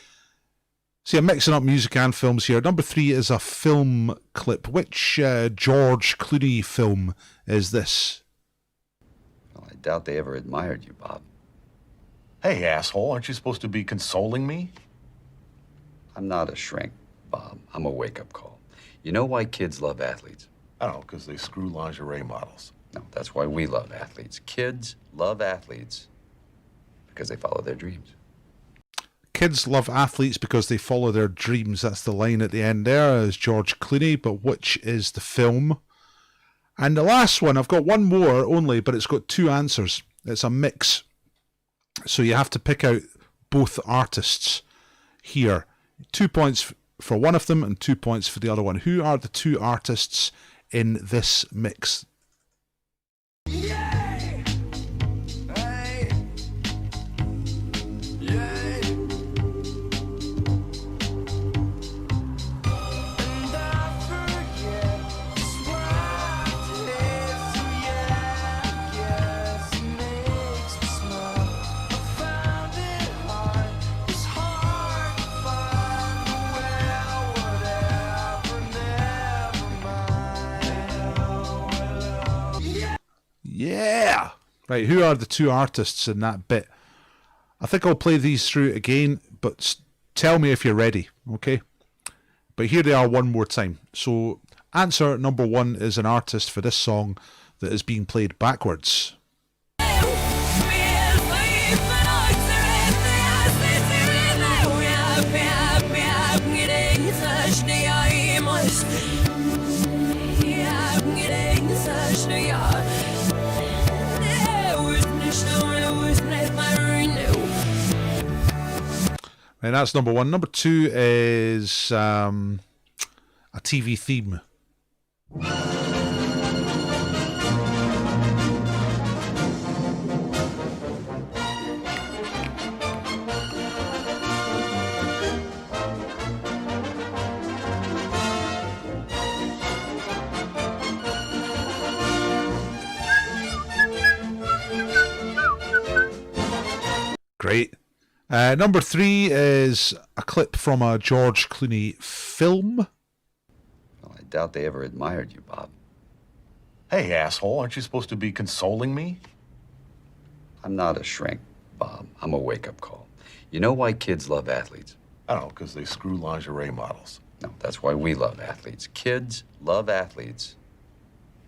see, I'm mixing up music and films here. Number three is a film clip. Which George Clooney film is this? Well, I doubt they ever admired you, Bob. Hey, asshole, aren't you supposed to be consoling me? I'm not a shrink, Bob. I'm a wake-up call. You know why kids love athletes? I don't know, because they screw lingerie models. No, that's why we love athletes. Kids love athletes because they follow their dreams. Kids love athletes because they follow their dreams. That's the line at the end there, is George Clooney, but which is the film? And the last one, I've got one more only, but it's got two answers. It's a mix. So you have to pick out both artists here. 2 points for one of them and 2 points for the other one. Who are the two artists in this mix? Yeah! Right, who are the two artists in that bit? I think I'll play these through again, but tell me if you're ready, okay? But here they are one more time. So, answer number one is an artist for this song that is being played backwards. And that's number one. Number two is a TV theme. Great. Number 3 is a clip from a George Clooney film. Well, I doubt they ever admired you, Bob. Hey, asshole, aren't you supposed to be consoling me? I'm not a shrink, Bob. I'm a wake-up call. You know why kids love athletes? I don't know, because they screw lingerie models. No, that's why we love athletes. Kids love athletes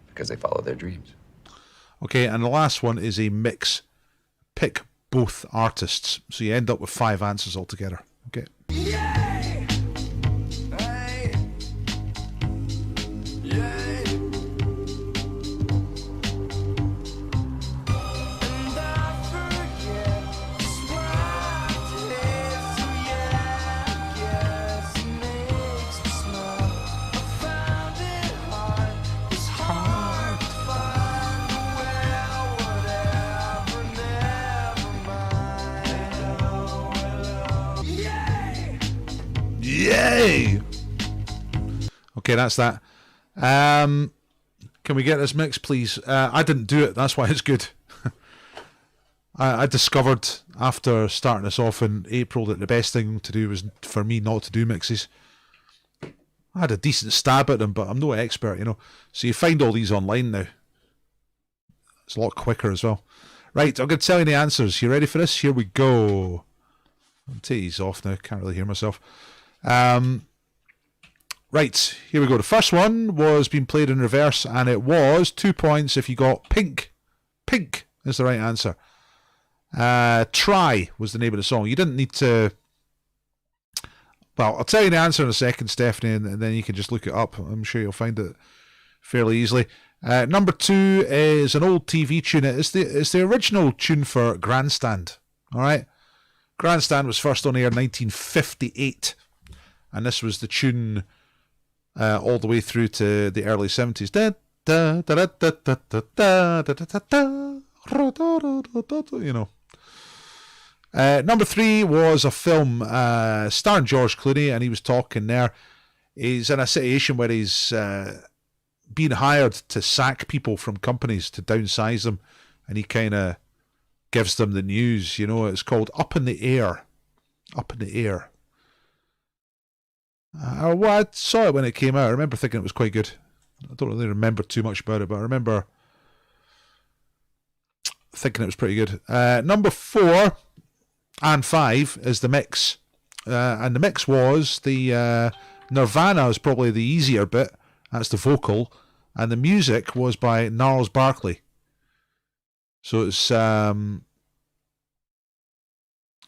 because they follow their dreams. Okay, and the last one is a mix. Pick both artists. So you end up with 5 answers altogether. Okay. Yay! Okay, that's that. Can we get this mix, please? I didn't do it. That's why it's good. I discovered after starting this off in April that the best thing to do was for me not to do mixes. I had a decent stab at them, but I'm no expert, you know. So you find all these online now. It's a lot quicker as well. Right, I'm going to tell you the answers. You ready for this? Here we go. I'll take these off now. Can't really hear myself. Right, here we go. The first one was being played in reverse, and it was 2 points if you got Pink. Pink is the right answer. Try was the name of the song. You didn't need to... Well, I'll tell you the answer in a second, Stephanie, and then you can just look it up. I'm sure you'll find it fairly easily. Number 2 is an old TV tune. It's the original tune for Grandstand. All right? Grandstand was first on air in 1958. And this was the tune all the way through to the early 70s. You know. Number 3 was a film starring George Clooney, and he was talking there. He's in a situation where he's being hired to sack people from companies, to downsize them, and he kind of gives them the news. You know, it's called Up in the Air. Up in the Air. Well, I saw it when it came out. I remember thinking it was quite good. I don't really remember too much about it, but I remember thinking it was pretty good. Number 4 and 5 is the mix. And the mix was the Nirvana is probably the easier bit. That's the vocal. And the music was by Gnarls Barkley. So it's...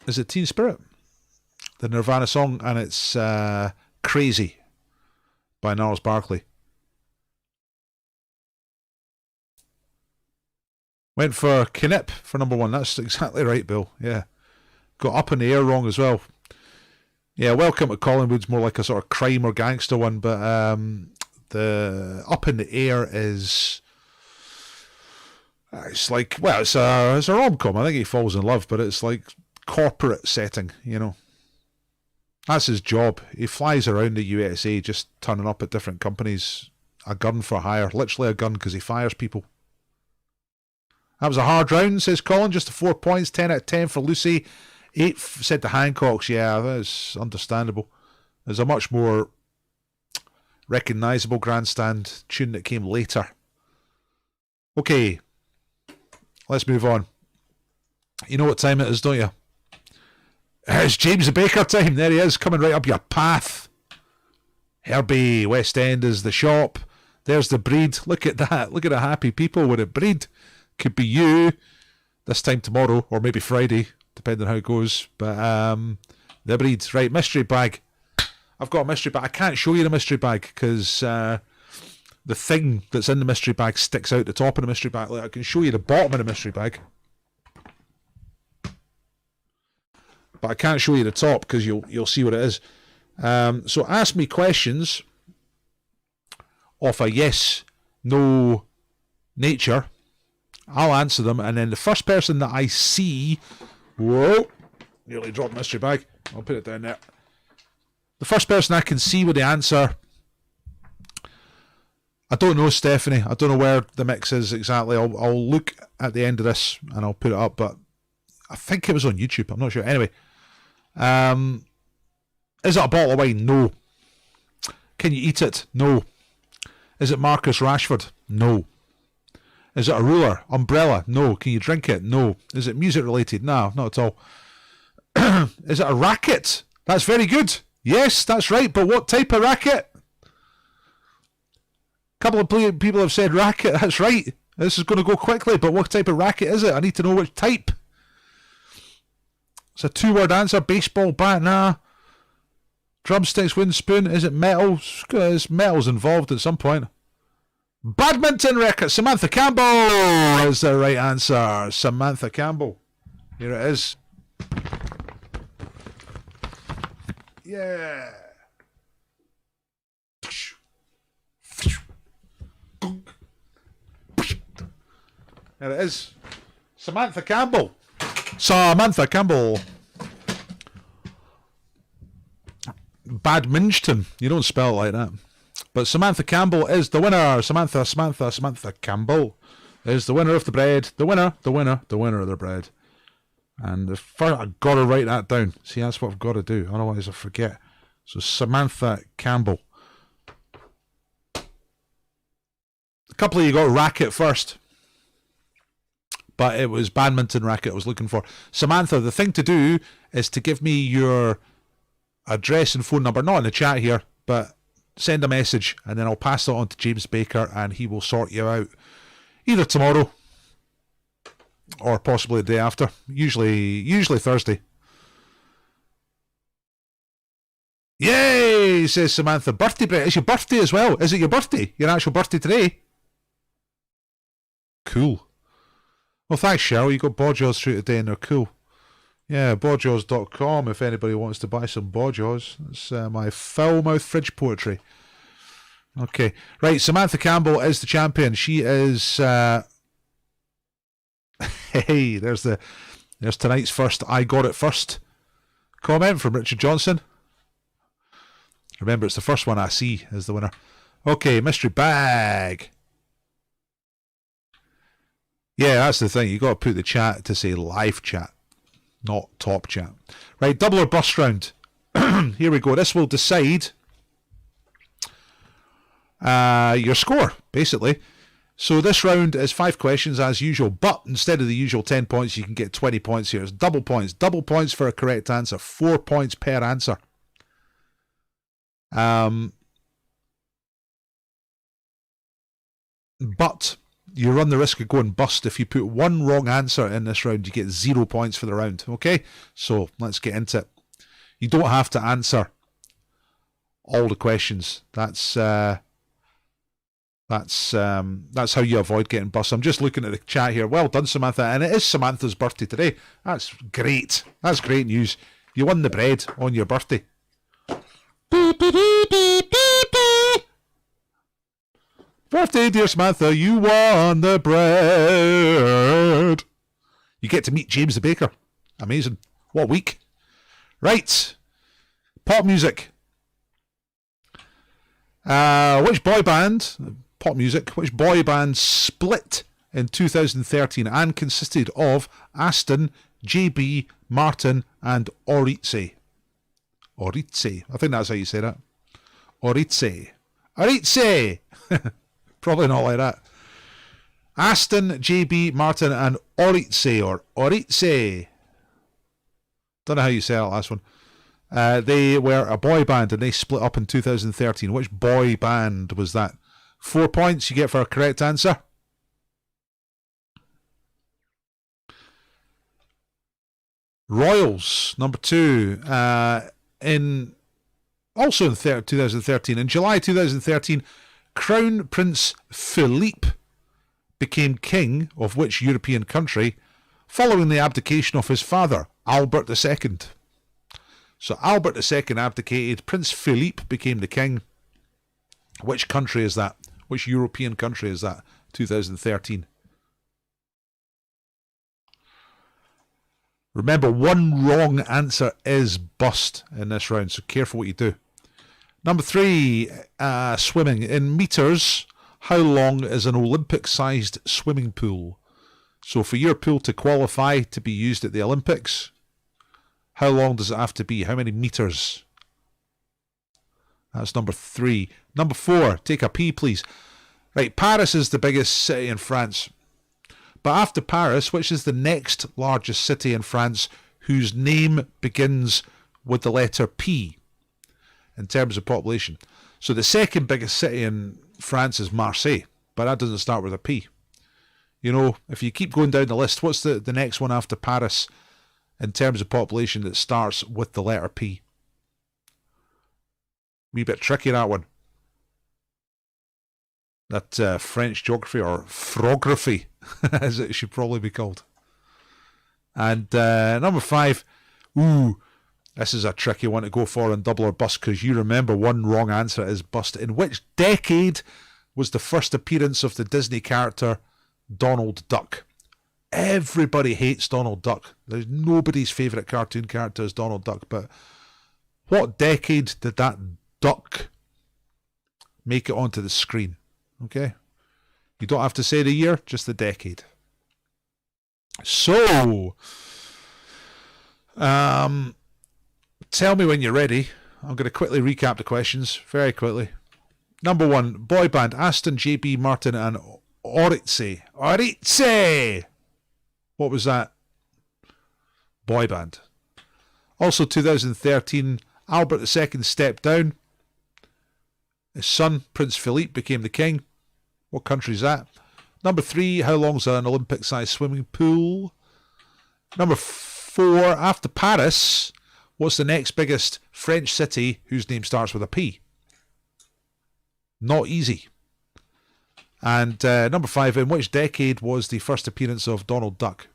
is it Teen Spirit? The Nirvana song, and it's Crazy by Gnarls Barkley. Went for Knip for number 1. That's exactly right, Bill. Yeah. Got Up in the Air wrong as well. Yeah, Welcome to Collingwood's more like a sort of crime or gangster one, but the Up in the Air is... It's like, well, it's a rom-com. I think he falls in love, but it's like corporate setting, you know. That's his job. He flies around the USA just turning up at different companies. A gun for hire. Literally a gun because he fires people. That was a hard round, says Colin. Just 4 points. 10 out of 10 for Lucy. 8 said the Hancocks. Yeah, that's understandable. There's a much more recognisable Grandstand tune that came later. Okay. Let's move on. You know what time it is, don't you? It's James the Baker time. There he is, coming right up your path. Herbie, West End is the shop. There's the breed. Look at that. Look at the happy people with a breed. Could be you this time tomorrow, or maybe Friday, depending on how it goes. But the breed. Right, mystery bag. I've got a mystery bag. I can't show you the mystery bag because the thing that's in the mystery bag sticks out the top of the mystery bag. Like, I can show you the bottom of the mystery bag, but I can't show you the top because you'll see what it is. So ask me questions of a yes, no nature. I'll answer them, and then the first person that I see... Whoa! Nearly dropped the mystery bag. I'll put it down there. The first person I can see with the answer... I don't know, Stephanie. I don't know where the mix is exactly. I'll look at the end of this and I'll put it up, but I think it was on YouTube. I'm not sure. Anyway, is it a bottle of wine? No. Can you eat it? No. Is it Marcus Rashford? No. Is it a ruler? Umbrella? No. Can you drink it? No. Is it music related? No, not at all. Is it a racket? That's very good. Yes, that's right. But what type of racket? A couple of people have said racket. That's right. This is going to go quickly. But what type of racket is it? I need to know which type. It's a 2-word answer. Baseball bat? Nah. Drumsticks, wooden spoon? Is it metal? Metal's involved at some point. Badminton racket. Samantha Campbell is the right answer. Samantha Campbell. Here it is. Yeah. There it is. Samantha Campbell. Samantha Campbell. Badminton. You don't spell it like that. But Samantha Campbell is the winner. Samantha Campbell is the winner of the bread. The winner of the bread. And I've got to write that down. See, that's what I've got to do. Otherwise I forget. So Samantha Campbell. A couple of you got racket first. But it was badminton racket I was looking for. Samantha, the thing to do is to give me your address and phone number. Not in the chat here, but send a message. And then I'll pass it on to James Baker and he will sort you out. Either tomorrow or possibly the day after. Usually Thursday. Yay, says Samantha. Birthday break. It's your birthday as well. Is it your birthday? Your actual birthday today? Cool. Well, thanks, Cheryl. You got Bodjaws through today and they're cool. Yeah, bodjaws.com if anybody wants to buy some Bodjaws. That's my foul-mouthed fridge poetry. Okay. Right, Samantha Campbell is the champion. She is... Hey, there's tonight's first I got it first comment from Richard Johnson. Remember, it's the first one I see as the winner. Okay, mystery bag. Yeah, that's the thing. You got to put the chat to say live chat, not top chat. Right, double or bust round. Here we go. This will decide your score, basically. So this round is 5 questions as usual, but instead of the usual 10 points, you can get 20 points here. It's double points. Double points for a correct answer. 4 points per answer. But you run the risk of going bust. If you put one wrong answer in this round, you get 0 points for the round. Okay? So let's get into it. You don't have to answer all the questions. That's how you avoid getting bust. I'm just looking at the chat here. Well done, Samantha. And it is Samantha's birthday today. That's great. That's great news. You won the bread on your birthday. Birthday, dear Samantha, you won the bread. You get to meet James the Baker. Amazing. What a week. Right. Pop music. Which boy band, pop music, which boy band split in 2013 and consisted of Aston, JB, Martin and Oritse? Oritse. I think that's how you say that. Oritse. Oritse! Probably not like that. Aston, JB, Martin and Oritse or Oritse. Don't know how you say that last one. They were a boy band and they split up in 2013. Which boy band was that? 4 points you get for a correct answer. Royals, number 2. In 2013. In July 2013, Crown Prince Philippe became king of which European country following the abdication of his father, Albert II? So Albert II abdicated, Prince Philippe became the king. Which country is that? Which European country is that? 2013. Remember, one wrong answer is bust in this round, so careful what you do. Number 3, swimming. In metres, how long is an Olympic-sized swimming pool? So for your pool to qualify to be used at the Olympics, how long does it have to be? How many meters? That's number 3. Number 4, take a P, please. Right, Paris is the biggest city in France. But after Paris, which is the next largest city in France whose name begins with the letter P in terms of population? So the second biggest city in France is Marseille, but that doesn't start with a P. You know, if you keep going down the list, what's the next one after Paris in terms of population that starts with the letter P? Wee bit tricky, that one. That French geography, or frography, as it should probably be called. And number 5, ooh, this is a tricky one to go for on double or bust, because you remember one wrong answer is bust. In which decade was the first appearance of the Disney character Donald Duck? Everybody hates Donald Duck. There's nobody's favourite cartoon character is Donald Duck, but what decade did that duck make it onto the screen? Okay? You don't have to say the year, just the decade. So, tell me when you're ready. I'm going to quickly recap the questions, very quickly. Number 1, boy band, Aston, JB, Martin, and Oritze. Oritze! What was that? Boy band. Also, 2013, Albert II stepped down. His son, Prince Philippe, became the king. What country is that? Number 3, how long's an Olympic-sized swimming pool? Number 4, after Paris, what's the next biggest French city whose name starts with a P? Not easy. And number 5, in which decade was the first appearance of Donald Duck?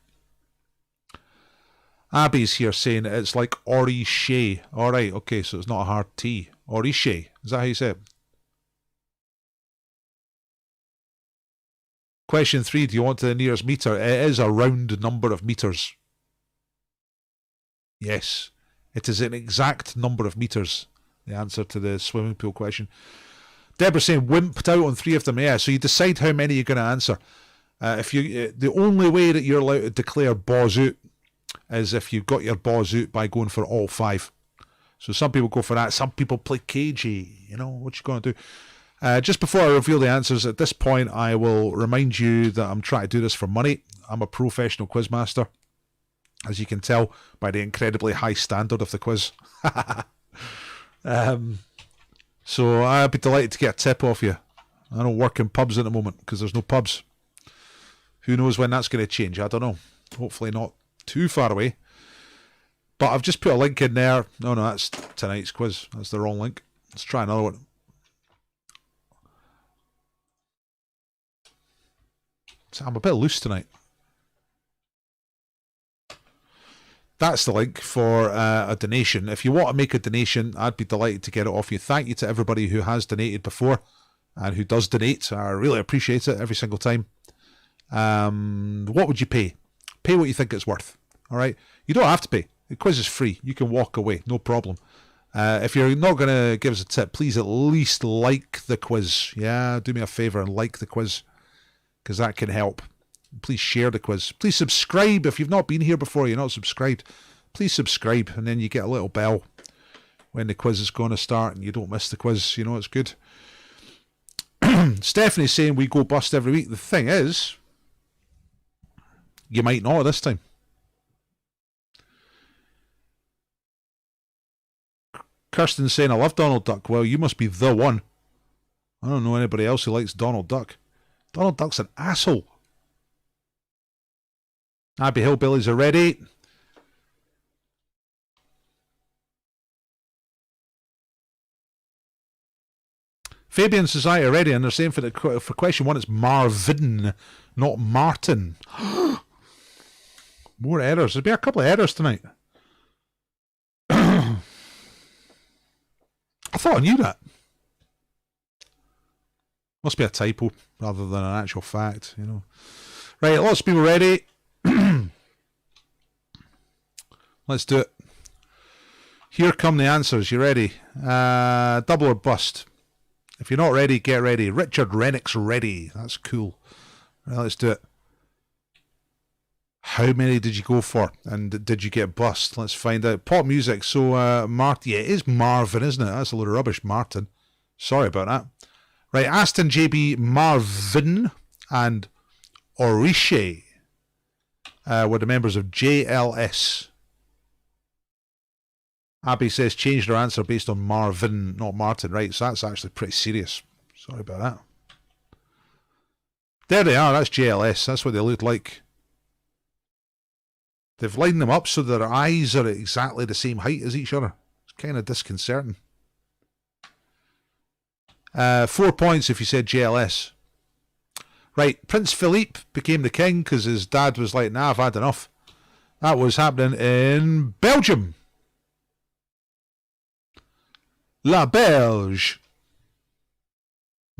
Abby's here saying it's like Oriche. Alright, okay, so it's not a hard T. Oriche. Is that how you say it? Question 3, do you want the nearest metre? It is a round number of metres. Yes, it is an exact number of metres. The answer to the swimming pool question. Deborah saying wimped out on 3 of them. Yeah, so you decide how many you're going to answer. The only way that you're allowed to declare balls out is if you've got your balls out by going for all 5. So some people go for that. Some people play cagey. You know, what you going to do? Just before I reveal the answers, at this point, I will remind you that I'm trying to do this for money. I'm a professional quizmaster, as you can tell by the incredibly high standard of the quiz. So I'd be delighted to get a tip off you. I don't work in pubs at the moment because there's no pubs. Who knows when that's going to change? I don't know. Hopefully not too far away. But I've just put a link in there. No, that's tonight's quiz. That's the wrong link. Let's try another one. I'm a bit loose tonight. That's the link for a donation. If you want to make a donation, I'd be delighted to get it off you. Thank you to everybody who has donated before and who does donate. I really appreciate it every single time. What would you pay? Pay what you think it's worth. All right? You don't have to pay. The quiz is free. You can walk away. No problem. If you're not going to give us a tip, please at least like the quiz. Yeah, do me a favour and like the quiz, because that can help. Please share the quiz. Please subscribe. If you've not been here before, you're not subscribed, please subscribe, and then you get a little bell when the quiz is going to start and you don't miss the quiz. You know, it's good. Stephanie's saying we go bust every week. The thing is, you might not this time. Kirsten's saying, I love Donald Duck. Well, you must be the one. I don't know anybody else who likes Donald Duck. Donald Duck's an asshole. Abbey Hillbillies are ready. Fabian Society are ready, and they're saying for question 1 it's Marvin, not Martin. More errors. There'll be a couple of errors tonight. I thought I knew that. Must be a typo rather than an actual fact, you know. Right, lots of people ready. Let's do it. Here come the answers. You ready? Double or bust. If you're not ready, get ready. Richard Rennick's ready. That's cool. Right, let's do it. How many did you go for? And did you get bust? Let's find out. Pop music. So, yeah, it is Marvin, isn't it? That's a load of rubbish, Martin. Sorry about that. Right, Aston, JB, Marvin, and Oriche were the members of JLS. Abby says changed her answer based on Marvin, not Martin. Right, so that's actually pretty serious. Sorry about that. There they are. That's JLS. That's what they look like. They've lined them up so their eyes are at exactly the same height as each other. It's kind of disconcerting. 4 points if you said JLS. Right, Prince Philippe became the king because his dad was like, nah, I've had enough. That was happening in Belgium. La Belge.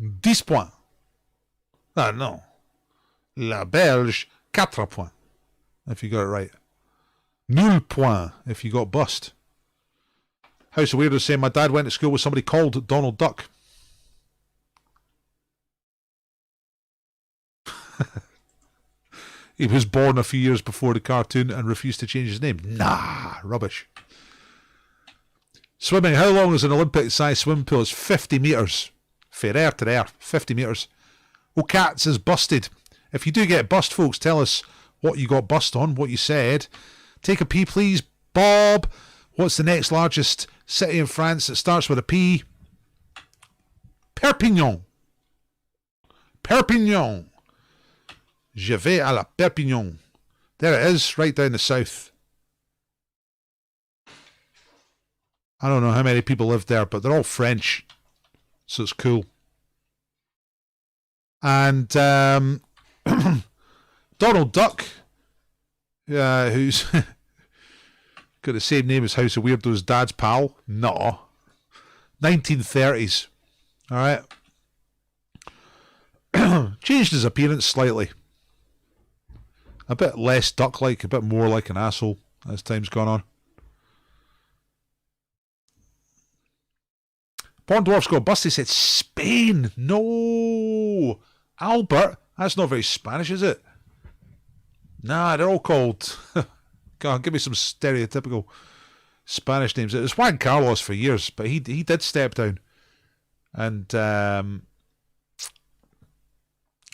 10 points. Ah, no. La Belge, 4 points. If you got it right. 0 points if you got bust. House of Weirdos saying my dad went to school with somebody called Donald Duck. He was born a few years before the cartoon and refused to change his name. Nah, rubbish. Swimming. How long is an Olympic-sized swimming pool? It's 50 metres. Fair to there. 50 metres. Oh, Cats is busted. If you do get bust, folks, tell us what you got bust on, what you said. Take a P, please. Bob. What's the next largest city in France that starts with a P? Perpignan. Perpignan. Je vais à la Perpignan. There it is, right down the south. I don't know how many people live there, but they're all French. So it's cool. And Donald Duck, who's got the same name as House of Weirdos' dad's pal. No. 1930s. Alright. Changed his appearance slightly. A bit less duck-like, a bit more like an asshole as time's gone on. Porn Dwarf's got busted. Said Spain. No. Albert. That's not very Spanish, is it? Nah, they're all called. God, give me some stereotypical Spanish names. It was Juan Carlos for years, but he did step down. And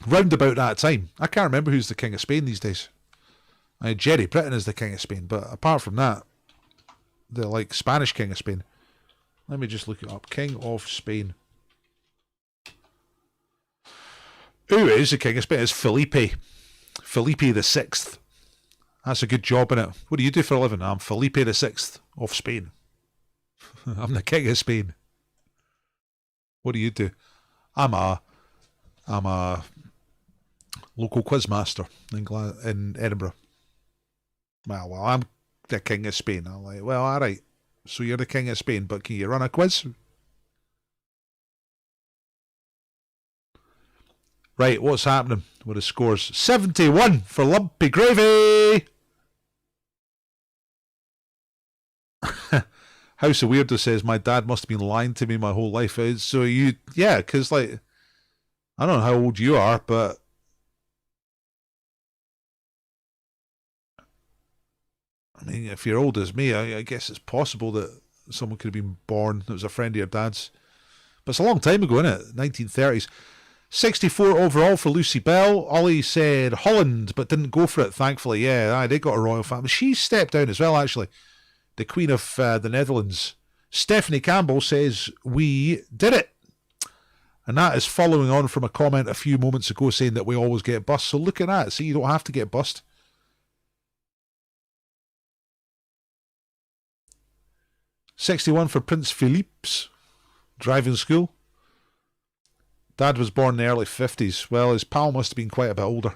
round about that time, I can't remember who's the King of Spain these days. Jerry Britain is the King of Spain, but apart from that, the like Spanish King of Spain. Let me just look it up. King of Spain. Who is the King of Spain? It's Felipe. Felipe the Sixth. That's a good job, innit? What do you do for a living? I'm Felipe the Sixth of Spain. I'm the King of Spain. What do you do? I'm a local quiz master in Edinburgh. Well, I'm the King of Spain. I'm like, well, all right. So you're the King of Spain, but can you run a quiz? Right, what's happening with the scores? 71 for Lumpy Gravy! House of Weirdo says, my dad must have been lying to me my whole life. So you, yeah, because like, I don't know how old you are, but I mean, if you're old as me, I guess it's possible that someone could have been born that was a friend of your dad's. But it's a long time ago, isn't it? 1930s. 64 overall for Lucy Bell. Ollie said Holland, but didn't go for it, thankfully. Yeah, they got a royal family. She stepped down as well, actually. The Queen of the Netherlands. Stephanie Campbell says, we did it. And that is following on from a comment a few moments ago saying that we always get bust. So look at that. See, you don't have to get bust. $61 for Prince Philippe's driving school. Dad was born in the early 50s. Well, his pal must have been quite a bit older.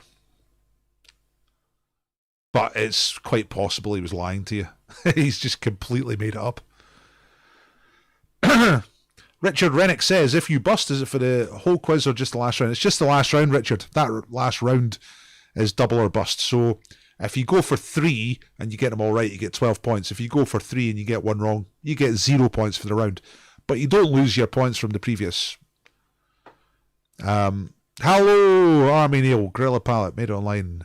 But it's quite possible he was lying to you. He's just completely made it up. Richard Rennick says, if you bust, is it for the whole quiz or just the last round? It's just the last round, Richard. That last round is double or bust. So if you go for 3 and you get them all right, you get 12 points. If you go for 3 and you get one wrong, you get 0 points for the round. But you don't lose your points from the previous. Hello, Army Neil, Gorilla Palette, made it online.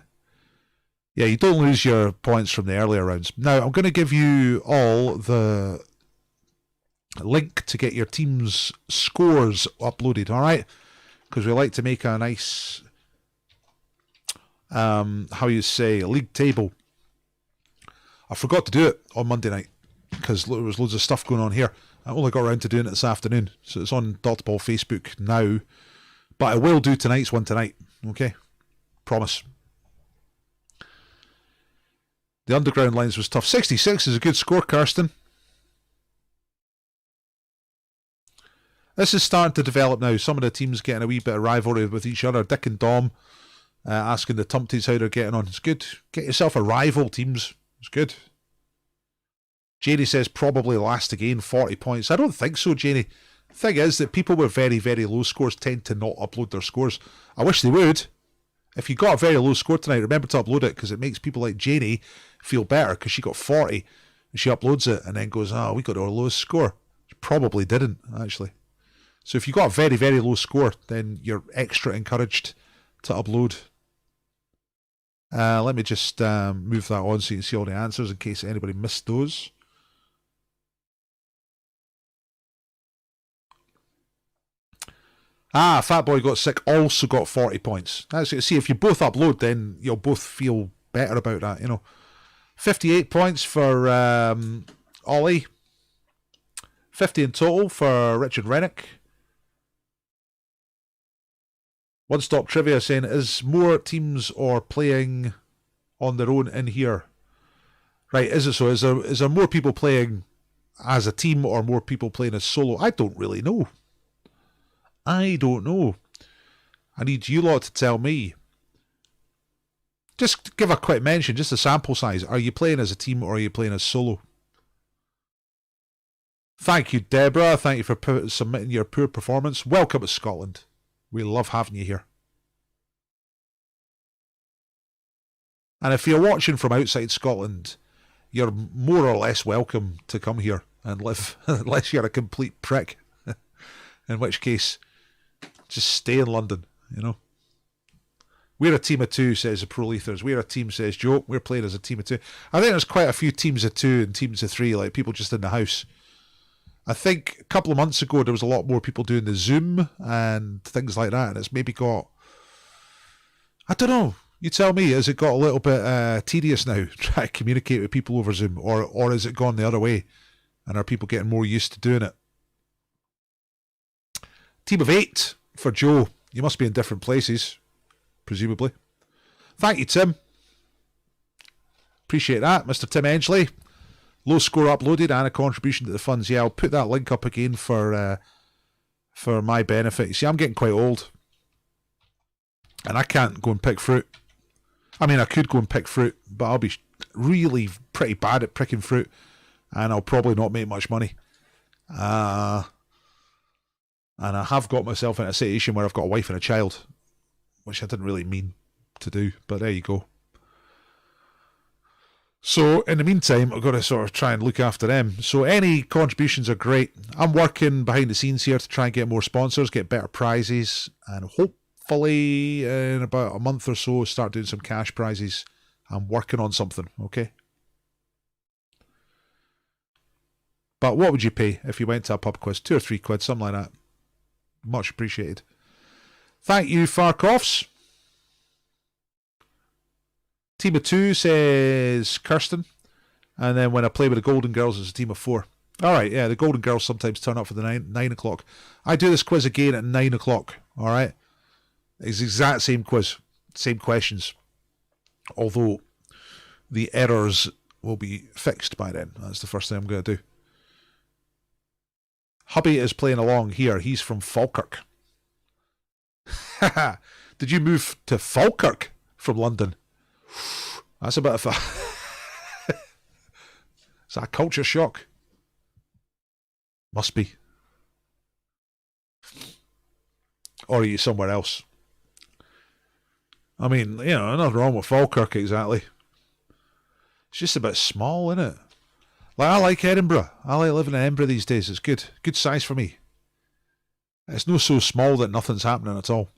Yeah, you don't lose your points from the earlier rounds. Now, I'm going to give you all the link to get your team's scores uploaded, all right? Because we like to make a nice, how you say, league table. I forgot to do it on Monday night because there was loads of stuff going on here. I only got around to doing it this afternoon, so it's on Dr. Paul Facebook now. But I will do tonight's one tonight, okay? Promise. The underground lines was tough. 66 is a good score, Kirsten. This is starting to develop now. Some of the teams getting a wee bit of rivalry with each other. Dick and Dom asking the Tumpties how they're getting on. It's good. Get yourself a rival, teams. It's good. Janie says probably last again, 40 points. I don't think so, Janie. The thing is that people with very, very low scores tend to not upload their scores. I wish they would. If you got a very low score tonight, remember to upload it because it makes people like Janie feel better because she got 40 and she uploads it and then goes, oh, we got our lowest score. She probably didn't, actually. So if you got a very, very low score, then you're extra encouraged to upload. Let me just move that on so you can see all the answers in case anybody missed those. Fat Boy Got Sick also got 40 points. See, if you both upload, then you'll both feel better about that, you know. 58 points for Ollie. 50 in total for Richard Rennick. One Stop Trivia saying, is more teams or playing on their own in here? Right, is it so? Is there more people playing as a team or more people playing as solo? I don't really know. I don't know. I need you lot to tell me. Just give a quick mention, just a sample size. Are you playing as a team or are you playing as solo? Thank you, Deborah. Thank you for submitting your poor performance. Welcome to Scotland. We love having you here. And if you're watching from outside Scotland, you're more or less welcome to come here and live, unless you're a complete prick. In which case, just stay in London, you know. We're a team of two, says the Pro Lethers. We're a team, says Joe. We're playing as a team of two. I think there's quite a few teams of two and teams of three, like people just in the house. I think a couple of months ago there was a lot more people doing the Zoom and things like that, and it's maybe got, I don't know, you tell me, has it got a little bit tedious now trying to communicate with people over Zoom, or has it gone the other way and are people getting more used to doing it? Team of 8 for Joe. You must be in different places, presumably. Thank you, Tim. Appreciate that, Mr. Tim Edgley. Low score uploaded and a contribution to the funds. Yeah, I'll put that link up again for my benefit. You see, I'm getting quite old. And I can't go and pick fruit. I mean, I could go and pick fruit, but I'll be really pretty bad at picking fruit. And I'll probably not make much money. And I have got myself in a situation where I've got a wife and a child. Which I didn't really mean to do, but there you go. So, in the meantime, I've got to sort of try and look after them. So, any contributions are great. I'm working behind the scenes here to try and get more sponsors, get better prizes, and hopefully, in about a month or so, start doing some cash prizes. I'm working on something, okay? But what would you pay if you went to a pub quiz? 2 or 3 quid, something like that. Much appreciated. Thank you, Farcroffs. Team of 2, says Kirsten. And then when I play with the Golden Girls, it's a team of 4. Alright, yeah, the Golden Girls sometimes turn up for the 9 o'clock. I do this quiz again at 9 o'clock. Alright? It's the exact same quiz. Same questions. Although the errors will be fixed by then. That's the first thing I'm going to do. Hubby is playing along here. He's from Falkirk. Did you move to Falkirk from London? That's a bit of a... Is that a culture shock? Must be. Or are you somewhere else? I mean, you know, nothing wrong with Falkirk exactly. It's just a bit small, isn't it? Like, I like Edinburgh. I like living in Edinburgh these days. It's good. Good size for me. It's not so small that nothing's happening at all.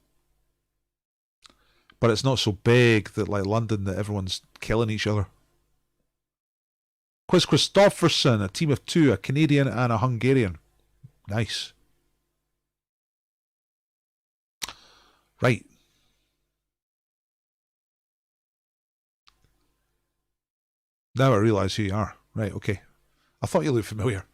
but it's not so big that like London that everyone's killing each other. Quiz Christopherson, a team of 2, a Canadian and a Hungarian. Nice. Right. Now I realise who you are. Right, okay. I thought you looked familiar.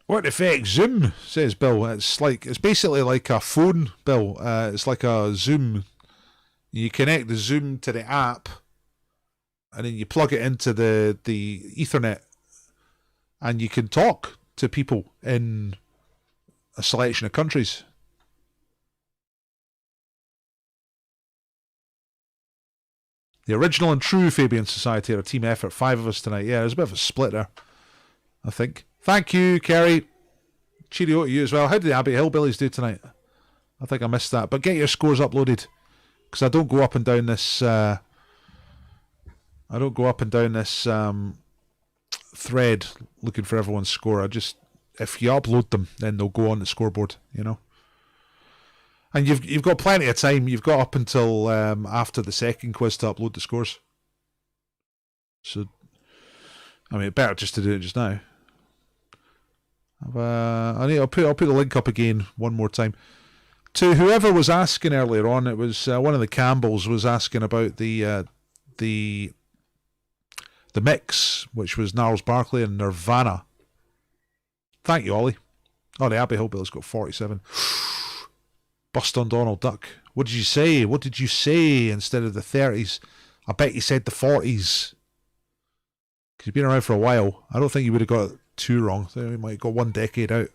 What the fuck, Zoom, says Bill. It's basically like a phone, Bill. It's like a Zoom. You connect the Zoom to the app, and then you plug it into the Ethernet, and you can talk to people in a selection of countries. The original and true Fabian Society are a team effort. 5 of us tonight. Yeah, there's a bit of a split there, I think. Thank you, Kerry. Cheerio to you as well. How did the Abbey Hillbillies do tonight? I think I missed that. But get your scores uploaded, because I don't go up and down this. I don't go up and down this thread looking for everyone's score. If you upload them, then they'll go on the scoreboard. You know. And you've got plenty of time. You've got up until after the second quiz to upload the scores. So, I mean, better just to do it just now. I'll put the link up again one more time. To whoever was asking earlier on, it was one of the Campbells was asking about the mix, which was Gnarls Barkley and Nirvana. Thank you, Ollie. Oh, the Abbey Hillbillies got 47. Bust on Donald Duck. What did you say? What did you say instead of the 30s? I bet you said the 40s. Because you've been around for a while. I don't think you would have got it too wrong. I think we might have got 1 decade out.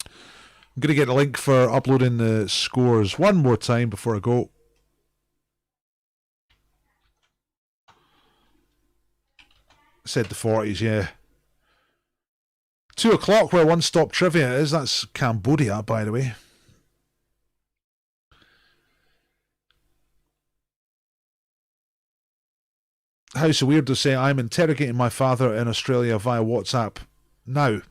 I'm going to get the link for uploading the scores one more time before I go. Said the 40s, yeah. 2 o'clock where One Stop Trivia is. That's Cambodia, by the way. House of Weirdos say, I'm interrogating my father in Australia via WhatsApp. Now,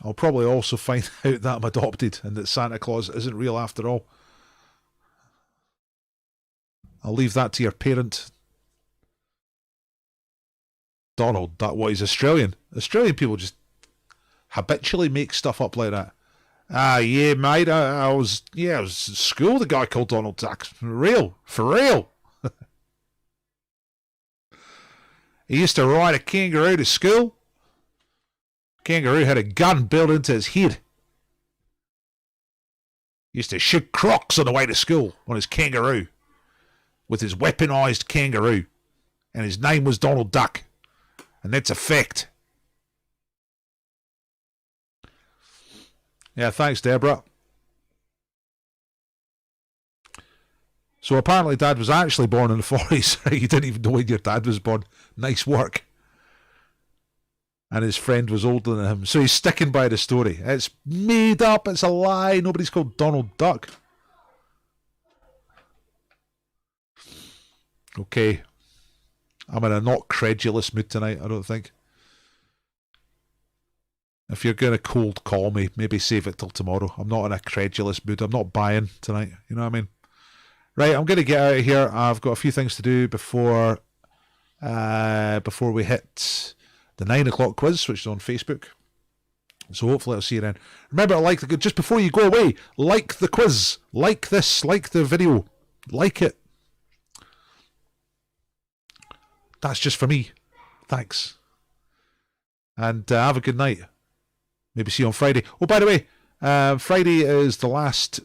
I'll probably also find out that I'm adopted and that Santa Claus isn't real after all. I'll leave that to your parent. Donald, that what, he's Australian. Australian people just habitually make stuff up like that. Ah, yeah, mate, I was at school, the guy called Donald Duck. For real. He used to ride a kangaroo to school. Kangaroo had a gun built into his head. He used to shoot crocs on the way to school on his kangaroo. With his weaponized kangaroo. And his name was Donald Duck. And that's a fact. Yeah, thanks, Deborah. So apparently Dad was actually born in the 40s. You didn't even know when your dad was born. Nice work. And his friend was older than him. So he's sticking by the story. It's made up. It's a lie. Nobody's called Donald Duck. Okay. I'm in a not credulous mood tonight, I don't think. If you're going to cold call me, maybe save it till tomorrow. I'm not in a credulous mood. I'm not buying tonight. You know what I mean? Right, I'm going to get out of here. I've got a few things to do before we hit the 9 o'clock quiz, which is on Facebook. So hopefully I'll see you then. Remember, just before you go away, like the quiz, like this, like the video, like it. That's just for me. Thanks. And have a good night. Maybe see you on Friday. Oh, by the way, Friday is the last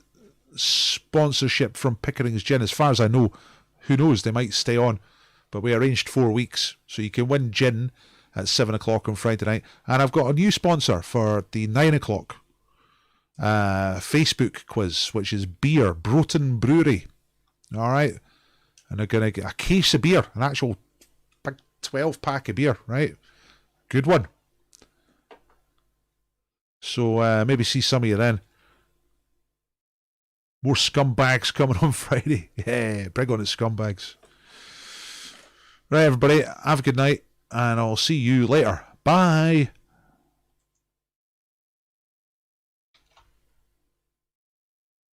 sponsorship from Pickering's Gin. As far as I know, who knows, they might stay on. But we arranged 4 weeks, so you can win gin at 7 o'clock on Friday night. And I've got a new sponsor for the 9 o'clock Facebook quiz, which is beer, Broughton Brewery. All right. And they're going to get a case of beer, an actual big 12-pack of beer, right? Good one. So maybe see some of you then. More scumbags coming on Friday. Yeah, bring on the scumbags. Right, everybody, have a good night, and I'll see you later. Bye.